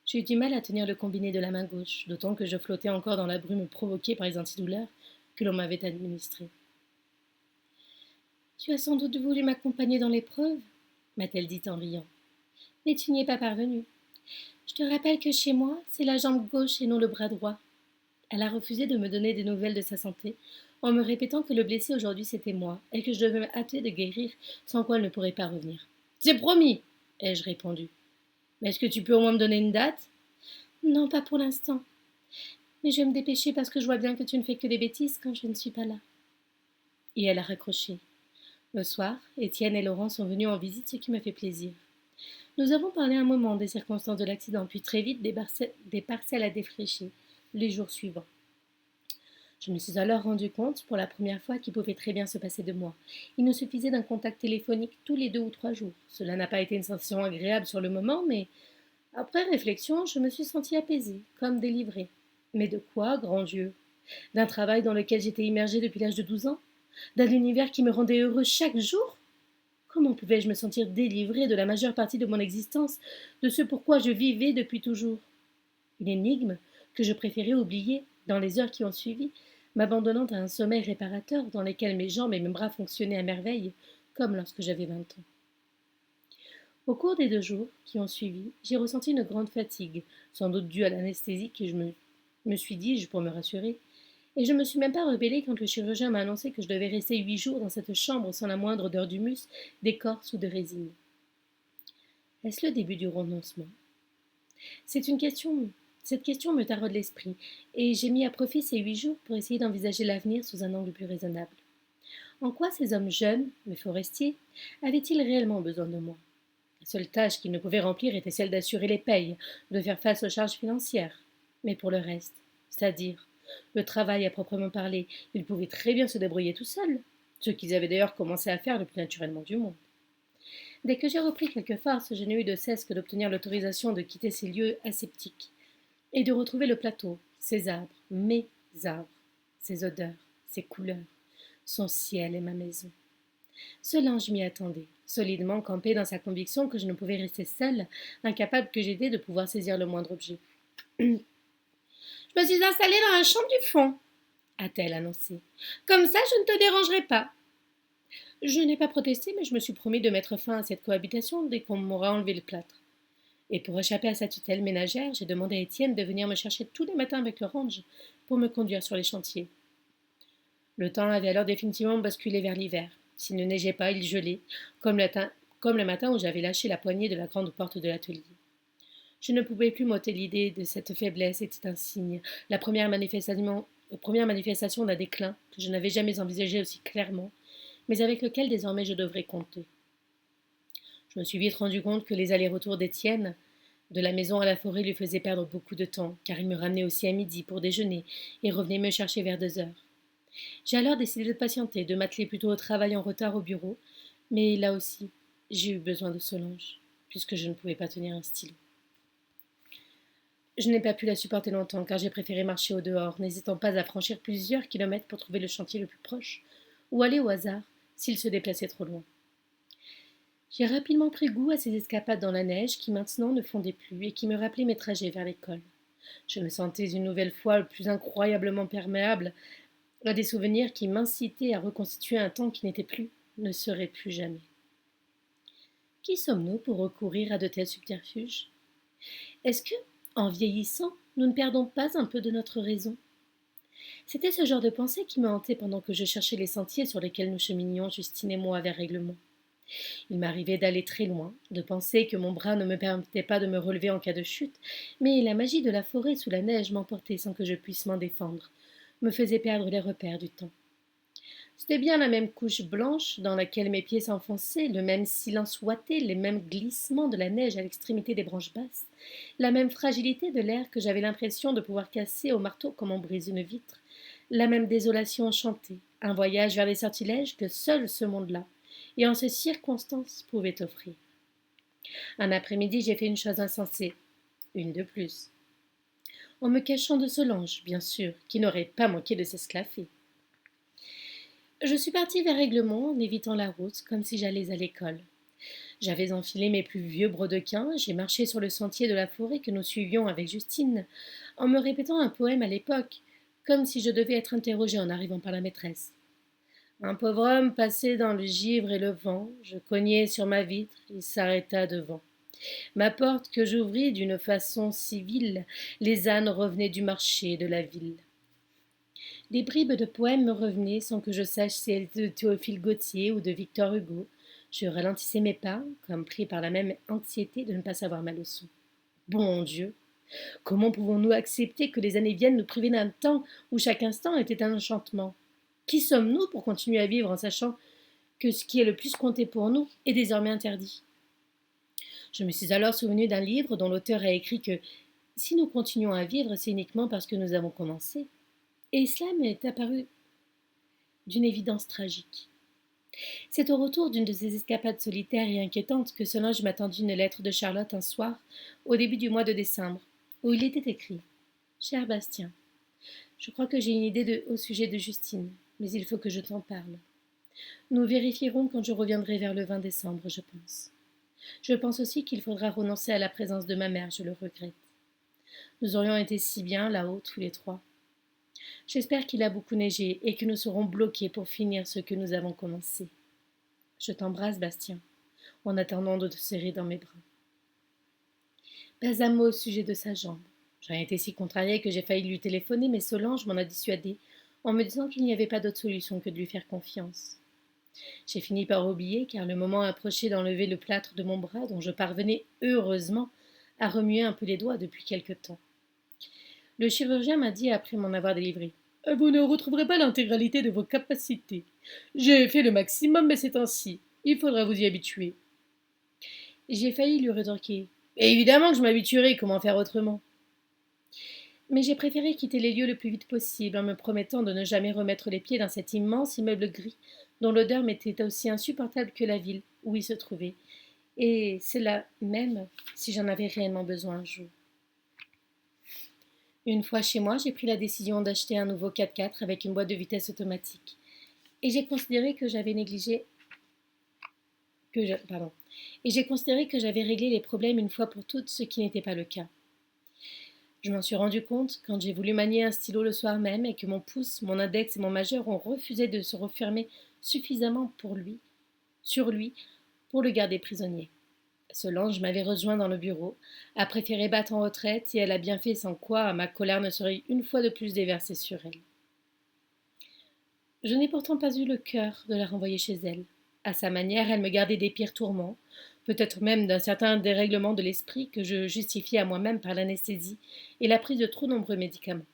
J'ai eu du mal à tenir le combiné de la main gauche, d'autant que je flottais encore dans la brume provoquée par les antidouleurs que l'on m'avait administrées. Tu as sans doute voulu m'accompagner dans l'épreuve, m'a-t-elle dit en riant. Mais tu n'y es pas parvenu. Je te rappelle que chez moi, c'est la jambe gauche et non le bras droit. Elle a refusé de me donner des nouvelles de sa santé, en me répétant que le blessé aujourd'hui c'était moi, et que je devais me hâter de guérir, sans quoi elle ne pourrait pas revenir. C'est promis, ai-je répondu. Mais est-ce que tu peux au moins me donner une date? Non, pas pour l'instant. Mais je vais me dépêcher parce que je vois bien que tu ne fais que des bêtises quand je ne suis pas là. Et elle a raccroché. Le soir, Étienne et Laurent sont venus en visite, ce qui me fait plaisir. Nous avons parlé un moment des circonstances de l'accident, puis très vite des parcelles à défricher, les jours suivants. Je me suis alors rendu compte, pour la première fois, qu'il pouvait très bien se passer de moi. Il nous suffisait d'un contact téléphonique tous les 2 ou 3 jours. Cela n'a pas été une sensation agréable sur le moment, mais après réflexion, je me suis sentie apaisée, comme délivrée. Mais de quoi, grand Dieu? D'un travail dans lequel j'étais immergée depuis l'âge de 12 ans? D'un univers qui me rendait heureux chaque jour? Comment pouvais-je me sentir délivrée de la majeure partie de mon existence, de ce pourquoi je vivais depuis toujours? Une énigme que je préférais oublier dans les heures qui ont suivi, m'abandonnant à un sommeil réparateur dans lequel mes jambes et mes bras fonctionnaient à merveille, comme lorsque j'avais 20 ans. Au cours des 2 jours qui ont suivi, j'ai ressenti une grande fatigue, sans doute due à l'anesthésie que je me suis dit, pour me rassurer, et je ne me suis même pas rebellée quand le chirurgien m'a annoncé que je devais rester 8 jours dans cette chambre sans la moindre odeur d'humus, d'écorce ou de résine. Est-ce le début du renoncement? C'est une question. Cette question me taraude l'esprit, et j'ai mis à profit ces 8 jours pour essayer d'envisager l'avenir sous un angle plus raisonnable. En quoi ces hommes jeunes, mais forestiers, avaient-ils réellement besoin de moi? La seule tâche qu'ils ne pouvaient remplir était celle d'assurer les payes, de faire face aux charges financières. Mais pour le reste, c'est-à-dire le travail à proprement parler, ils pouvaient très bien se débrouiller tout seuls, ce qu'ils avaient d'ailleurs commencé à faire le plus naturellement du monde. Dès que j'ai repris quelque force, je n'ai eu de cesse que d'obtenir l'autorisation de quitter ces lieux aseptiques et de retrouver le plateau, ses arbres, mes arbres, ses odeurs, ses couleurs, son ciel et ma maison. Ce linge m'y attendait, solidement campé dans sa conviction que je ne pouvais rester seule, incapable que j'étais de pouvoir saisir le moindre objet. Je me suis installée dans la chambre du fond, a-t-elle annoncé. Comme ça, je ne te dérangerai pas. Je n'ai pas protesté, mais je me suis promis de mettre fin à cette cohabitation dès qu'on m'aura enlevé le plâtre. Et pour échapper à sa tutelle ménagère, j'ai demandé à Étienne de venir me chercher tous les matins avec le range pour me conduire sur les chantiers. Le temps avait alors définitivement basculé vers l'hiver. S'il ne neigeait pas, il gelait, comme le matin où j'avais lâché la poignée de la grande porte de l'atelier. Je ne pouvais plus m'ôter l'idée de cette faiblesse était un signe, la première manifestation d'un déclin que je n'avais jamais envisagé aussi clairement, mais avec lequel désormais je devrais compter. Je me suis vite rendu compte que les allers-retours d'Étienne, de la maison à la forêt, lui faisaient perdre beaucoup de temps, car il me ramenait aussi à midi pour déjeuner et revenait me chercher vers 2 heures. J'ai alors décidé de patienter, de m'atteler plutôt au travail en retard au bureau, mais là aussi, j'ai eu besoin de Solange, puisque je ne pouvais pas tenir un stylo. Je n'ai pas pu la supporter longtemps, car j'ai préféré marcher au dehors, n'hésitant pas à franchir plusieurs kilomètres pour trouver le chantier le plus proche, ou aller au hasard, s'il se déplaçait trop loin. J'ai rapidement pris goût à ces escapades dans la neige qui maintenant ne fondaient plus et qui me rappelaient mes trajets vers l'école. Je me sentais une nouvelle fois le plus incroyablement perméable à des souvenirs qui m'incitaient à reconstituer un temps qui n'était plus, ne serait plus jamais. Qui sommes-nous pour recourir à de tels subterfuges? Est-ce que, en vieillissant, nous ne perdons pas un peu de notre raison? C'était ce genre de pensée qui me hantait pendant que je cherchais les sentiers sur lesquels nous cheminions, Justine et moi, vers Règlement. Il m'arrivait d'aller très loin, de penser que mon bras ne me permettait pas de me relever en cas de chute, mais la magie de la forêt sous la neige m'emportait sans que je puisse m'en défendre, me faisait perdre les repères du temps. C'était bien la même couche blanche dans laquelle mes pieds s'enfonçaient, le même silence ouaté, les mêmes glissements de la neige à l'extrémité des branches basses, la même fragilité de l'air que j'avais l'impression de pouvoir casser au marteau comme on brise une vitre, la même désolation enchantée, un voyage vers des sortilèges que seul ce monde-là, et en ces circonstances, pouvait offrir. Un après-midi, j'ai fait une chose insensée, une de plus. En me cachant de Solange, bien sûr, qui n'aurait pas manqué de s'esclaffer. Je suis partie vers Règlement en évitant la route, comme si j'allais à l'école. J'avais enfilé mes plus vieux brodequins, j'ai marché sur le sentier de la forêt que nous suivions avec Justine, en me répétant un poème à l'époque, comme si je devais être interrogée en arrivant par la maîtresse. Un pauvre homme passait dans le givre et le vent, je cognai sur ma vitre, il s'arrêta devant. Ma porte que j'ouvris d'une façon civile, les ânes revenaient du marché de la ville. Des bribes de poèmes me revenaient sans que je sache si elles étaient de Théophile Gautier ou de Victor Hugo. Je ralentissais mes pas, comme pris par la même anxiété de ne pas savoir ma leçon. Bon Dieu, comment pouvons-nous accepter que les années viennent nous priver d'un temps où chaque instant était un enchantement? Qui sommes-nous pour continuer à vivre en sachant que ce qui est le plus compté pour nous est désormais interdit? Je me suis alors souvenu d'un livre dont l'auteur a écrit que si nous continuons à vivre, c'est uniquement parce que nous avons commencé. Et cela m'est apparu d'une évidence tragique. C'est au retour d'une de ces escapades solitaires et inquiétantes que Solange m'attendit une lettre de Charlotte un soir, au début du mois de décembre, où il était écrit: Cher Bastien, je crois que j'ai une idée au sujet de Justine, mais il faut que je t'en parle. Nous vérifierons quand je reviendrai vers le 20 décembre, je pense. Je pense aussi qu'il faudra renoncer à la présence de ma mère, je le regrette. Nous aurions été si bien là-haut, tous les trois. J'espère qu'il a beaucoup neigé et que nous serons bloqués pour finir ce que nous avons commencé. Je t'embrasse, Bastien, en attendant de te serrer dans mes bras. Pas un mot au sujet de sa jambe. J'en ai été si contrariée que j'ai failli lui téléphoner, mais Solange m'en a dissuadée, en me disant qu'il n'y avait pas d'autre solution que de lui faire confiance. J'ai fini par oublier, car le moment approchait d'enlever le plâtre de mon bras, dont je parvenais, heureusement, à remuer un peu les doigts depuis quelque temps. Le chirurgien m'a dit, après m'en avoir délivré: Vous ne retrouverez pas l'intégralité de vos capacités. J'ai fait le maximum, mais c'est ainsi. Il faudra vous y habituer. J'ai failli lui rétorquer: Évidemment que je m'habituerai, comment faire autrement? Mais j'ai préféré quitter les lieux le plus vite possible, en me promettant de ne jamais remettre les pieds dans cet immense immeuble gris, dont l'odeur m'était aussi insupportable que la ville où il se trouvait, et c'est là même si j'en avais réellement besoin un jour. Une fois chez moi, j'ai pris la décision d'acheter un nouveau 4x4 avec une boîte de vitesse automatique. Et j'ai considéré que j'avais réglé les problèmes une fois pour toutes, ce qui n'était pas le cas. Je m'en suis rendu compte quand j'ai voulu manier un stylo le soir même et que mon pouce, mon index et mon majeur ont refusé de se refermer suffisamment sur lui, pour le garder prisonnier. Solange m'avait rejoint dans le bureau, a préféré battre en retraite et elle a bien fait, sans quoi ma colère ne serait une fois de plus déversée sur elle. Je n'ai pourtant pas eu le cœur de la renvoyer chez elle. À sa manière, elle me gardait des pires tourments, peut-être même d'un certain dérèglement de l'esprit que je justifiais à moi-même par l'anesthésie et la prise de trop nombreux médicaments.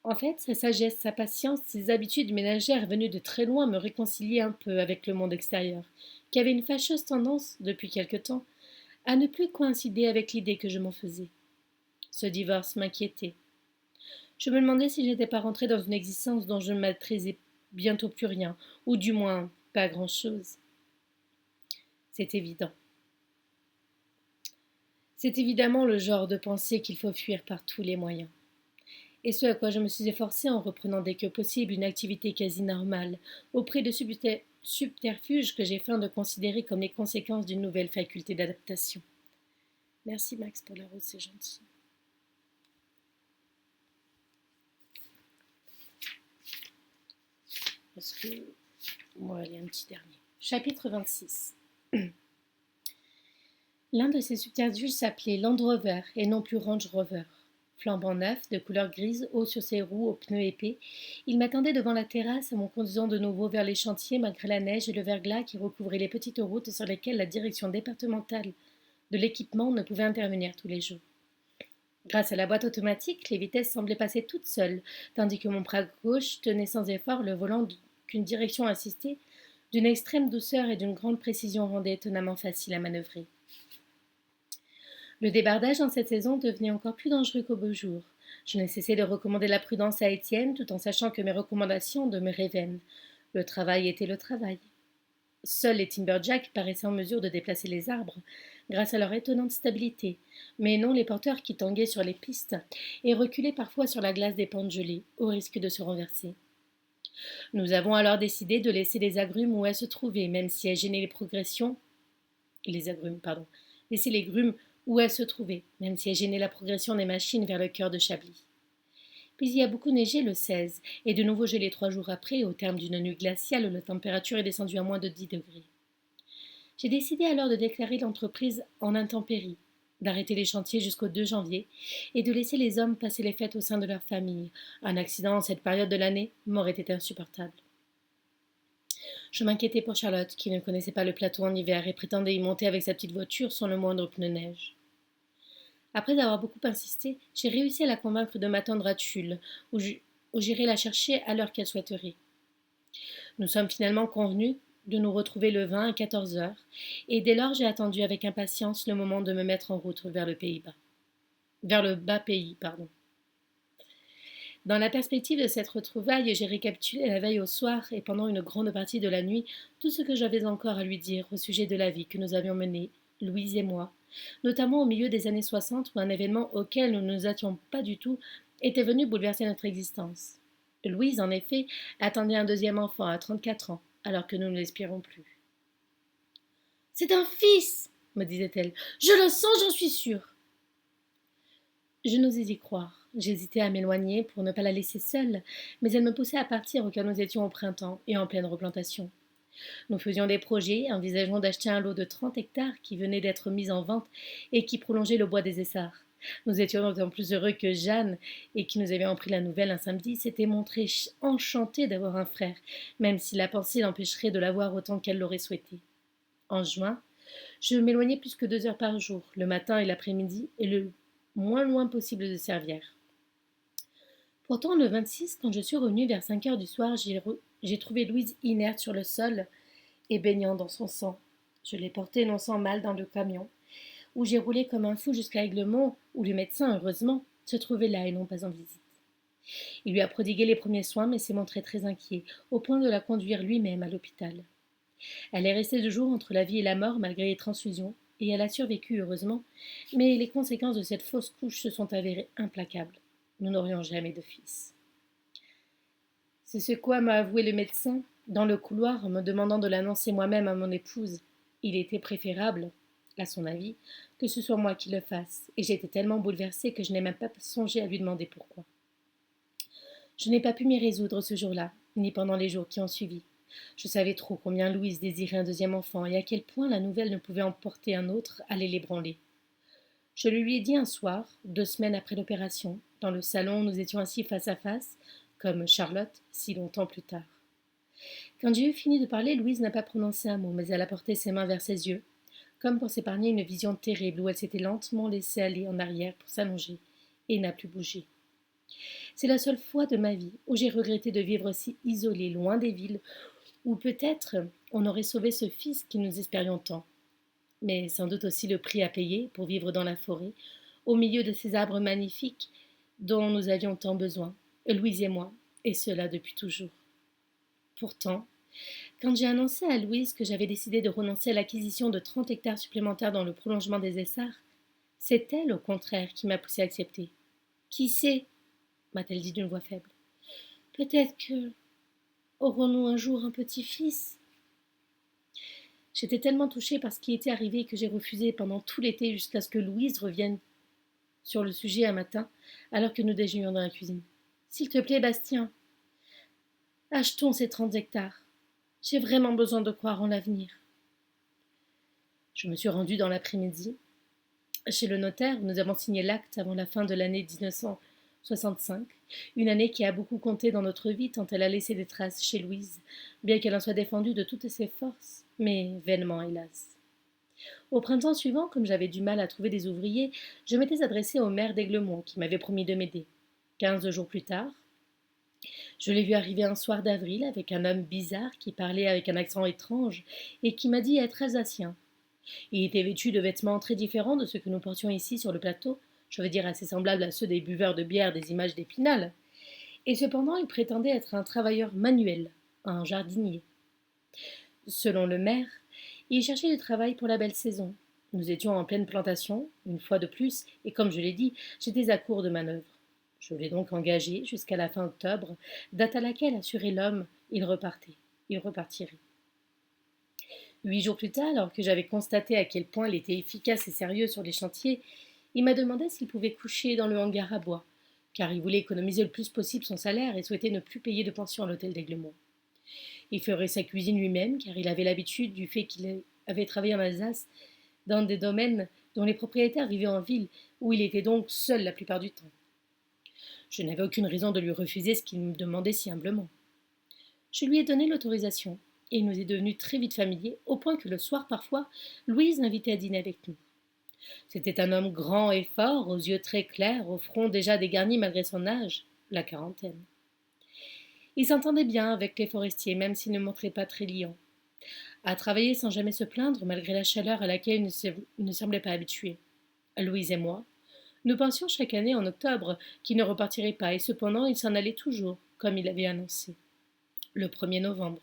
En fait, sa sagesse, sa patience, ses habitudes ménagères venues de très loin me réconciliaient un peu avec le monde extérieur, qui avait une fâcheuse tendance, depuis quelque temps, à ne plus coïncider avec l'idée que je m'en faisais. Ce divorce m'inquiétait. Je me demandais si j'étais pas rentrée dans une existence dont je ne maîtrisais bientôt plus rien, ou du moins pas grand-chose. C'est évident. C'est évidemment le genre de pensée qu'il faut fuir par tous les moyens. Et ce à quoi je me suis efforcée en reprenant dès que possible une activité quasi normale, auprès de subterfuges que j'ai feint de considérer comme les conséquences d'une nouvelle faculté d'adaptation. Merci Max pour la rose, c'est gentil. Parce que moi, il y a un petit dernier. Chapitre 26. L'un de ces subterfuges s'appelait Land Rover et non plus Range Rover. Flambant neuf, de couleur grise, haut sur ses roues aux pneus épais, il m'attendait devant la terrasse en me conduisant de nouveau vers les chantiers malgré la neige et le verglas qui recouvraient les petites routes sur lesquelles la direction départementale de l'équipement ne pouvait intervenir tous les jours. Grâce à la boîte automatique, les vitesses semblaient passer toutes seules, tandis que mon bras gauche tenait sans effort le volant qu'une direction assistée, d'une extrême douceur et d'une grande précision rendait étonnamment facile à manœuvrer. Le débardage en cette saison devenait encore plus dangereux qu'au beau jour. Je n'ai cessé de recommander la prudence à Étienne, tout en sachant que mes recommandations demeuraient vaines. Le travail était le travail. Seuls les timberjacks paraissaient en mesure de déplacer les arbres, grâce à leur étonnante stabilité, mais non les porteurs qui tanguaient sur les pistes et reculaient parfois sur la glace des pentes gelées, au risque de se renverser. Nous avons alors décidé de laisser les agrumes où elles se trouvaient, même si elles gênaient les progressions, les agrumes, pardon, laisser les grumes où elles se trouvaient, même si elles gênaient la progression des machines vers le cœur de Chablis. Puis il y a beaucoup neigé le 16, et de nouveau gelé 3 jours après, au terme d'une nuit glaciale où la température est descendue à moins de 10 degrés. J'ai décidé alors de déclarer l'entreprise en intempérie, d'arrêter les chantiers jusqu'au 2 janvier et de laisser les hommes passer les fêtes au sein de leur famille. Un accident en cette période de l'année m'aurait été insupportable. Je m'inquiétais pour Charlotte, qui ne connaissait pas le plateau en hiver et prétendait y monter avec sa petite voiture sans le moindre pneu neige. Après avoir beaucoup insisté, j'ai réussi à la convaincre de m'attendre à Tulle, où j'irai la chercher à l'heure qu'elle souhaiterait. Nous sommes finalement convenus de nous retrouver le 20 à 14 heures, et dès lors j'ai attendu avec impatience le moment de me mettre en route vers le Pays-Bas. Vers le bas pays, pardon. Dans la perspective de cette retrouvaille, j'ai récapitulé la veille au soir et pendant une grande partie de la nuit tout ce que j'avais encore à lui dire au sujet de la vie que nous avions menée, Louise et moi, notamment au milieu des années 60 où un événement auquel nous ne nous attendions pas du tout était venu bouleverser notre existence. Louise, en effet, attendait un deuxième enfant à 34 ans, alors que nous ne l'espérons plus. C'est un fils, me disait-elle. Je le sens, j'en suis sûre. Je n'osais y croire. J'hésitais à m'éloigner pour ne pas la laisser seule, mais elle me poussait à partir car nous étions au printemps et en pleine replantation. Nous faisions des projets, envisageant d'acheter un lot de 30 hectares qui venait d'être mis en vente et qui prolongeait le bois des Essarts. Nous étions d'autant plus heureux que Jeanne, et qui nous avait appris la nouvelle un samedi, s'était montrée enchantée d'avoir un frère, même si la pensée l'empêcherait de l'avoir autant qu'elle l'aurait souhaité. En juin, je m'éloignais plus que 2 heures par jour, le matin et l'après-midi, et le moins loin possible de Servières. Pourtant, le 26, quand je suis revenue vers 5 heures du soir, j'ai trouvé Louise inerte sur le sol et baignant dans son sang. Je l'ai portée non sans mal dans le camion, où j'ai roulé comme un fou jusqu'à Aiglemont, où le médecin, heureusement, se trouvait là et non pas en visite. Il lui a prodigué les premiers soins, mais s'est montré très inquiet, au point de la conduire lui-même à l'hôpital. Elle est restée 2 jours entre la vie et la mort malgré les transfusions, et elle a survécu heureusement, mais les conséquences de cette fausse couche se sont avérées implacables. Nous n'aurions jamais de fils. C'est ce quoi m'a avoué le médecin, dans le couloir, en me demandant de l'annoncer moi-même à mon épouse. Il était préférable, à son avis, que ce soit moi qui le fasse, et j'étais tellement bouleversée que je n'ai même pas songé à lui demander pourquoi. Je n'ai pas pu m'y résoudre ce jour-là, ni pendant les jours qui ont suivi. Je savais trop combien Louise désirait un deuxième enfant et à quel point la nouvelle ne pouvait emporter un autre allait l'ébranler. Je le lui ai dit un soir, 2 semaines après l'opération. Dans le salon, nous étions assis face à face, comme Charlotte, si longtemps plus tard. Quand j'ai eu fini de parler, Louise n'a pas prononcé un mot, mais elle a porté ses mains vers ses yeux, comme pour s'épargner une vision terrible où elle s'était lentement laissée aller en arrière pour s'allonger, et n'a plus bougé. C'est la seule fois de ma vie où j'ai regretté de vivre si isolée, loin des villes, où peut-être on aurait sauvé ce fils que nous espérions tant. Mais sans doute aussi le prix à payer pour vivre dans la forêt, au milieu de ces arbres magnifiques dont nous avions tant besoin, Louise et moi, et cela depuis toujours. Pourtant, quand j'ai annoncé à Louise que j'avais décidé de renoncer à l'acquisition de 30 hectares supplémentaires dans le prolongement des Essarts, c'est elle, au contraire, qui m'a poussé à accepter. Qui sait, m'a-t-elle dit d'une voix faible. Peut-être que aurons-nous un jour un petit-fils. J'étais tellement touchée par ce qui était arrivé que j'ai refusé pendant tout l'été jusqu'à ce que Louise revienne sur le sujet un matin, alors que nous déjeunions dans la cuisine. S'il te plaît, Bastien, achetons ces 30 hectares. J'ai vraiment besoin de croire en l'avenir. Je me suis rendue dans l'après-midi chez le notaire où nous avons signé l'acte avant la fin de l'année 1965, une année qui a beaucoup compté dans notre vie tant elle a laissé des traces chez Louise, bien qu'elle en soit défendue de toutes ses forces, mais vainement, hélas. Au printemps suivant, comme j'avais du mal à trouver des ouvriers, je m'étais adressée au maire d'Aiglemont, qui m'avait promis de m'aider. 15 jours plus tard, je l'ai vu arriver un soir d'avril avec un homme bizarre qui parlait avec un accent étrange et qui m'a dit être alsacien. Il était vêtu de vêtements très différents de ceux que nous portions ici sur le plateau, je veux dire assez semblables à ceux des buveurs de bière des images d'Épinal. Et cependant, il prétendait être un travailleur manuel, un jardinier. Selon le maire, il cherchait du travail pour la belle saison. Nous étions en pleine plantation, une fois de plus, et comme je l'ai dit, j'étais à court de manœuvre. Je l'ai donc engagé jusqu'à la fin octobre, date à laquelle, assurait l'homme, il repartirait. 8 jours plus tard, alors que j'avais constaté à quel point il était efficace et sérieux sur les chantiers, il m'a demandé s'il pouvait coucher dans le hangar à bois, car il voulait économiser le plus possible son salaire et souhaitait ne plus payer de pension à l'hôtel d'Aiglemont. Il ferait sa cuisine lui-même, car il avait l'habitude du fait qu'il avait travaillé en Alsace dans des domaines dont les propriétaires vivaient en ville, où il était donc seul la plupart du temps. Je n'avais aucune raison de lui refuser ce qu'il me demandait si humblement. Je lui ai donné l'autorisation, et il nous est devenu très vite familier, au point que le soir parfois, Louise l'invitait à dîner avec nous. C'était un homme grand et fort, aux yeux très clairs, au front déjà dégarni malgré son âge, la quarantaine. Il s'entendait bien avec les forestiers, même s'il ne montrait pas très liant. À travailler sans jamais se plaindre, malgré la chaleur à laquelle il ne semblait pas habitué. Louise et moi, nous pensions chaque année en octobre qu'il ne repartirait pas, et cependant il s'en allait toujours, comme il avait annoncé, le 1er novembre.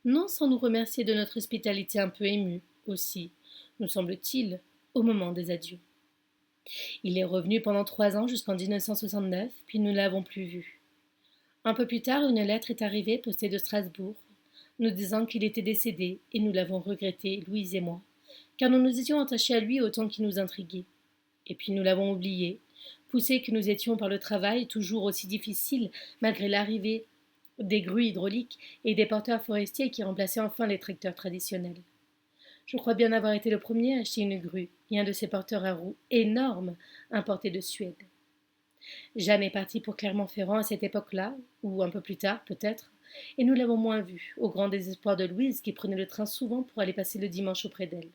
Non sans nous remercier de notre hospitalité un peu émue, aussi, nous semble-t-il, au moment des adieux. Il est revenu pendant 3 ans jusqu'en 1969, puis nous ne l'avons plus vu. Un peu plus tard, une lettre est arrivée, postée de Strasbourg, nous disant qu'il était décédé, et nous l'avons regretté, Louise et moi, car nous nous étions attachés à lui autant qu'il nous intriguait. Et puis nous l'avons oublié, poussés que nous étions par le travail, toujours aussi difficile, malgré l'arrivée des grues hydrauliques et des porteurs forestiers qui remplaçaient enfin les tracteurs traditionnels. Je crois bien avoir été le premier à acheter une grue et un de ces porteurs à roues énormes importés de Suède. Jeanne est partie pour Clermont-Ferrand à cette époque-là, ou un peu plus tard peut-être, et nous l'avons moins vue, au grand désespoir de Louise qui prenait le train souvent pour aller passer le dimanche auprès d'elle.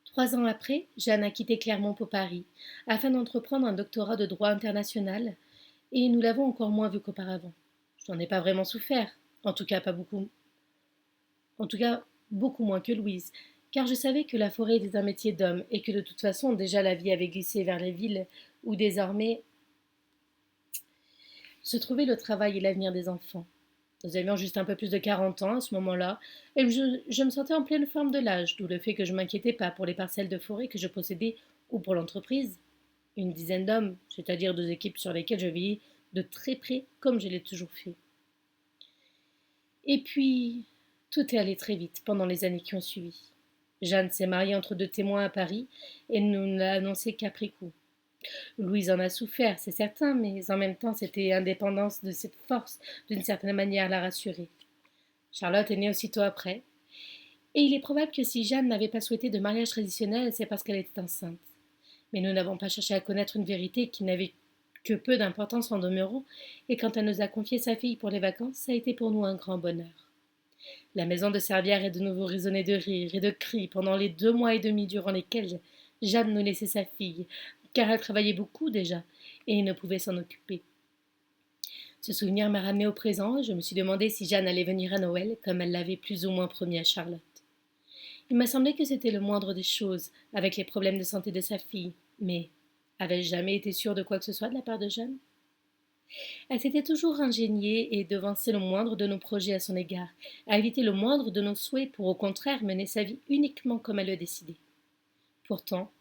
3 ans après, Jeanne a quitté Clermont pour Paris, afin d'entreprendre un doctorat de droit international, et nous l'avons encore moins vue qu'auparavant. Je n'en ai pas vraiment souffert, en tout cas pas beaucoup. En tout cas, beaucoup moins que Louise, car je savais que la forêt était un métier d'homme et que de toute façon déjà la vie avait glissé vers les villes où désormais se trouvait le travail et l'avenir des enfants. Nous avions juste un peu plus de 40 ans à ce moment-là, et je me sentais en pleine forme de l'âge, d'où le fait que je ne m'inquiétais pas pour les parcelles de forêt que je possédais ou pour l'entreprise. Une dizaine d'hommes, c'est-à-dire 2 équipes sur lesquelles je veillais de très près, comme je l'ai toujours fait. Et puis, tout est allé très vite pendant les années qui ont suivi. Jeanne s'est mariée entre 2 témoins à Paris, et nous ne l'a annoncé qu'après coup. Louise en a souffert, c'est certain, mais en même temps, c'était indépendance de cette force, d'une certaine manière, la rassurer. Charlotte est née aussitôt après, et il est probable que si Jeanne n'avait pas souhaité de mariage traditionnel, c'est parce qu'elle était enceinte. Mais nous n'avons pas cherché à connaître une vérité qui n'avait que peu d'importance en demeurant, et quand elle nous a confié sa fille pour les vacances, ça a été pour nous un grand bonheur. La maison de Servières est de nouveau résonnée de rires et de cris pendant les 2 mois et demi durant lesquels Jeanne nous laissait sa fille, car elle travaillait beaucoup déjà, et ne pouvait s'en occuper. Ce souvenir m'a ramené au présent, et je me suis demandé si Jeanne allait venir à Noël, comme elle l'avait plus ou moins promis à Charlotte. Il m'a semblé que c'était le moindre des choses, avec les problèmes de santé de sa fille, mais avais-je jamais été sûre de quoi que ce soit de la part de Jeanne? Elle s'était toujours ingéniée et devancé le moindre de nos projets à son égard, à éviter le moindre de nos souhaits pour au contraire mener sa vie uniquement comme elle le décidait. Pourtant,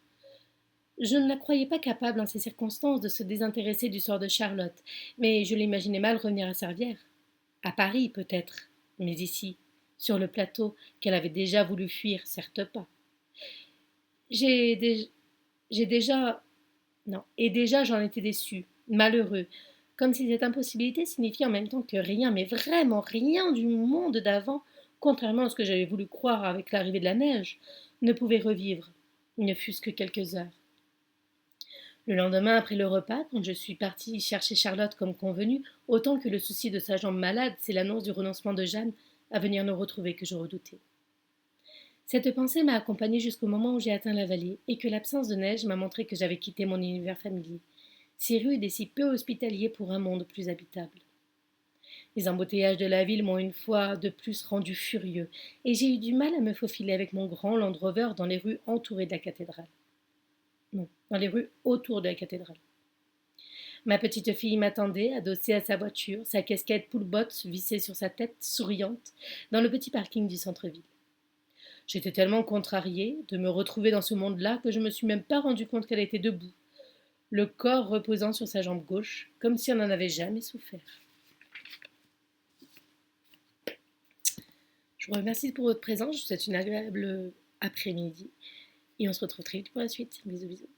je ne la croyais pas capable en ces circonstances de se désintéresser du sort de Charlotte, mais je l'imaginais mal revenir à Servières. À Paris, peut-être, mais ici, sur le plateau, qu'elle avait déjà voulu fuir, certes pas. J'ai dé- j'ai déjà. Non, et déjà j'en étais déçue, malheureux, comme si cette impossibilité signifiait en même temps que rien, mais vraiment rien du monde d'avant, contrairement à ce que j'avais voulu croire avec l'arrivée de la neige, ne pouvait revivre, ne fût-ce que quelques heures. Le lendemain, après le repas, quand je suis partie chercher Charlotte comme convenu, autant que le souci de sa jambe malade, c'est l'annonce du renoncement de Jeanne à venir nous retrouver que je redoutais. Cette pensée m'a accompagnée jusqu'au moment où j'ai atteint la vallée et que l'absence de neige m'a montré que j'avais quitté mon univers familier, si rude et si peu hospitalier pour un monde plus habitable. Les embouteillages de la ville m'ont une fois de plus rendu furieux, et j'ai eu du mal à me faufiler avec mon grand Land Rover dans les rues entourées de la cathédrale. Non, dans les rues autour de la cathédrale. Ma petite fille m'attendait, adossée à sa voiture, sa casquette poule-botte vissée sur sa tête, souriante, dans le petit parking du centre-ville. J'étais tellement contrariée de me retrouver dans ce monde-là que je ne me suis même pas rendu compte qu'elle était debout, le corps reposant sur sa jambe gauche, comme si elle n'en avait jamais souffert. Je vous remercie pour votre présence, je vous souhaite une agréable après-midi et on se retrouve très vite pour la suite. Bisous bisous.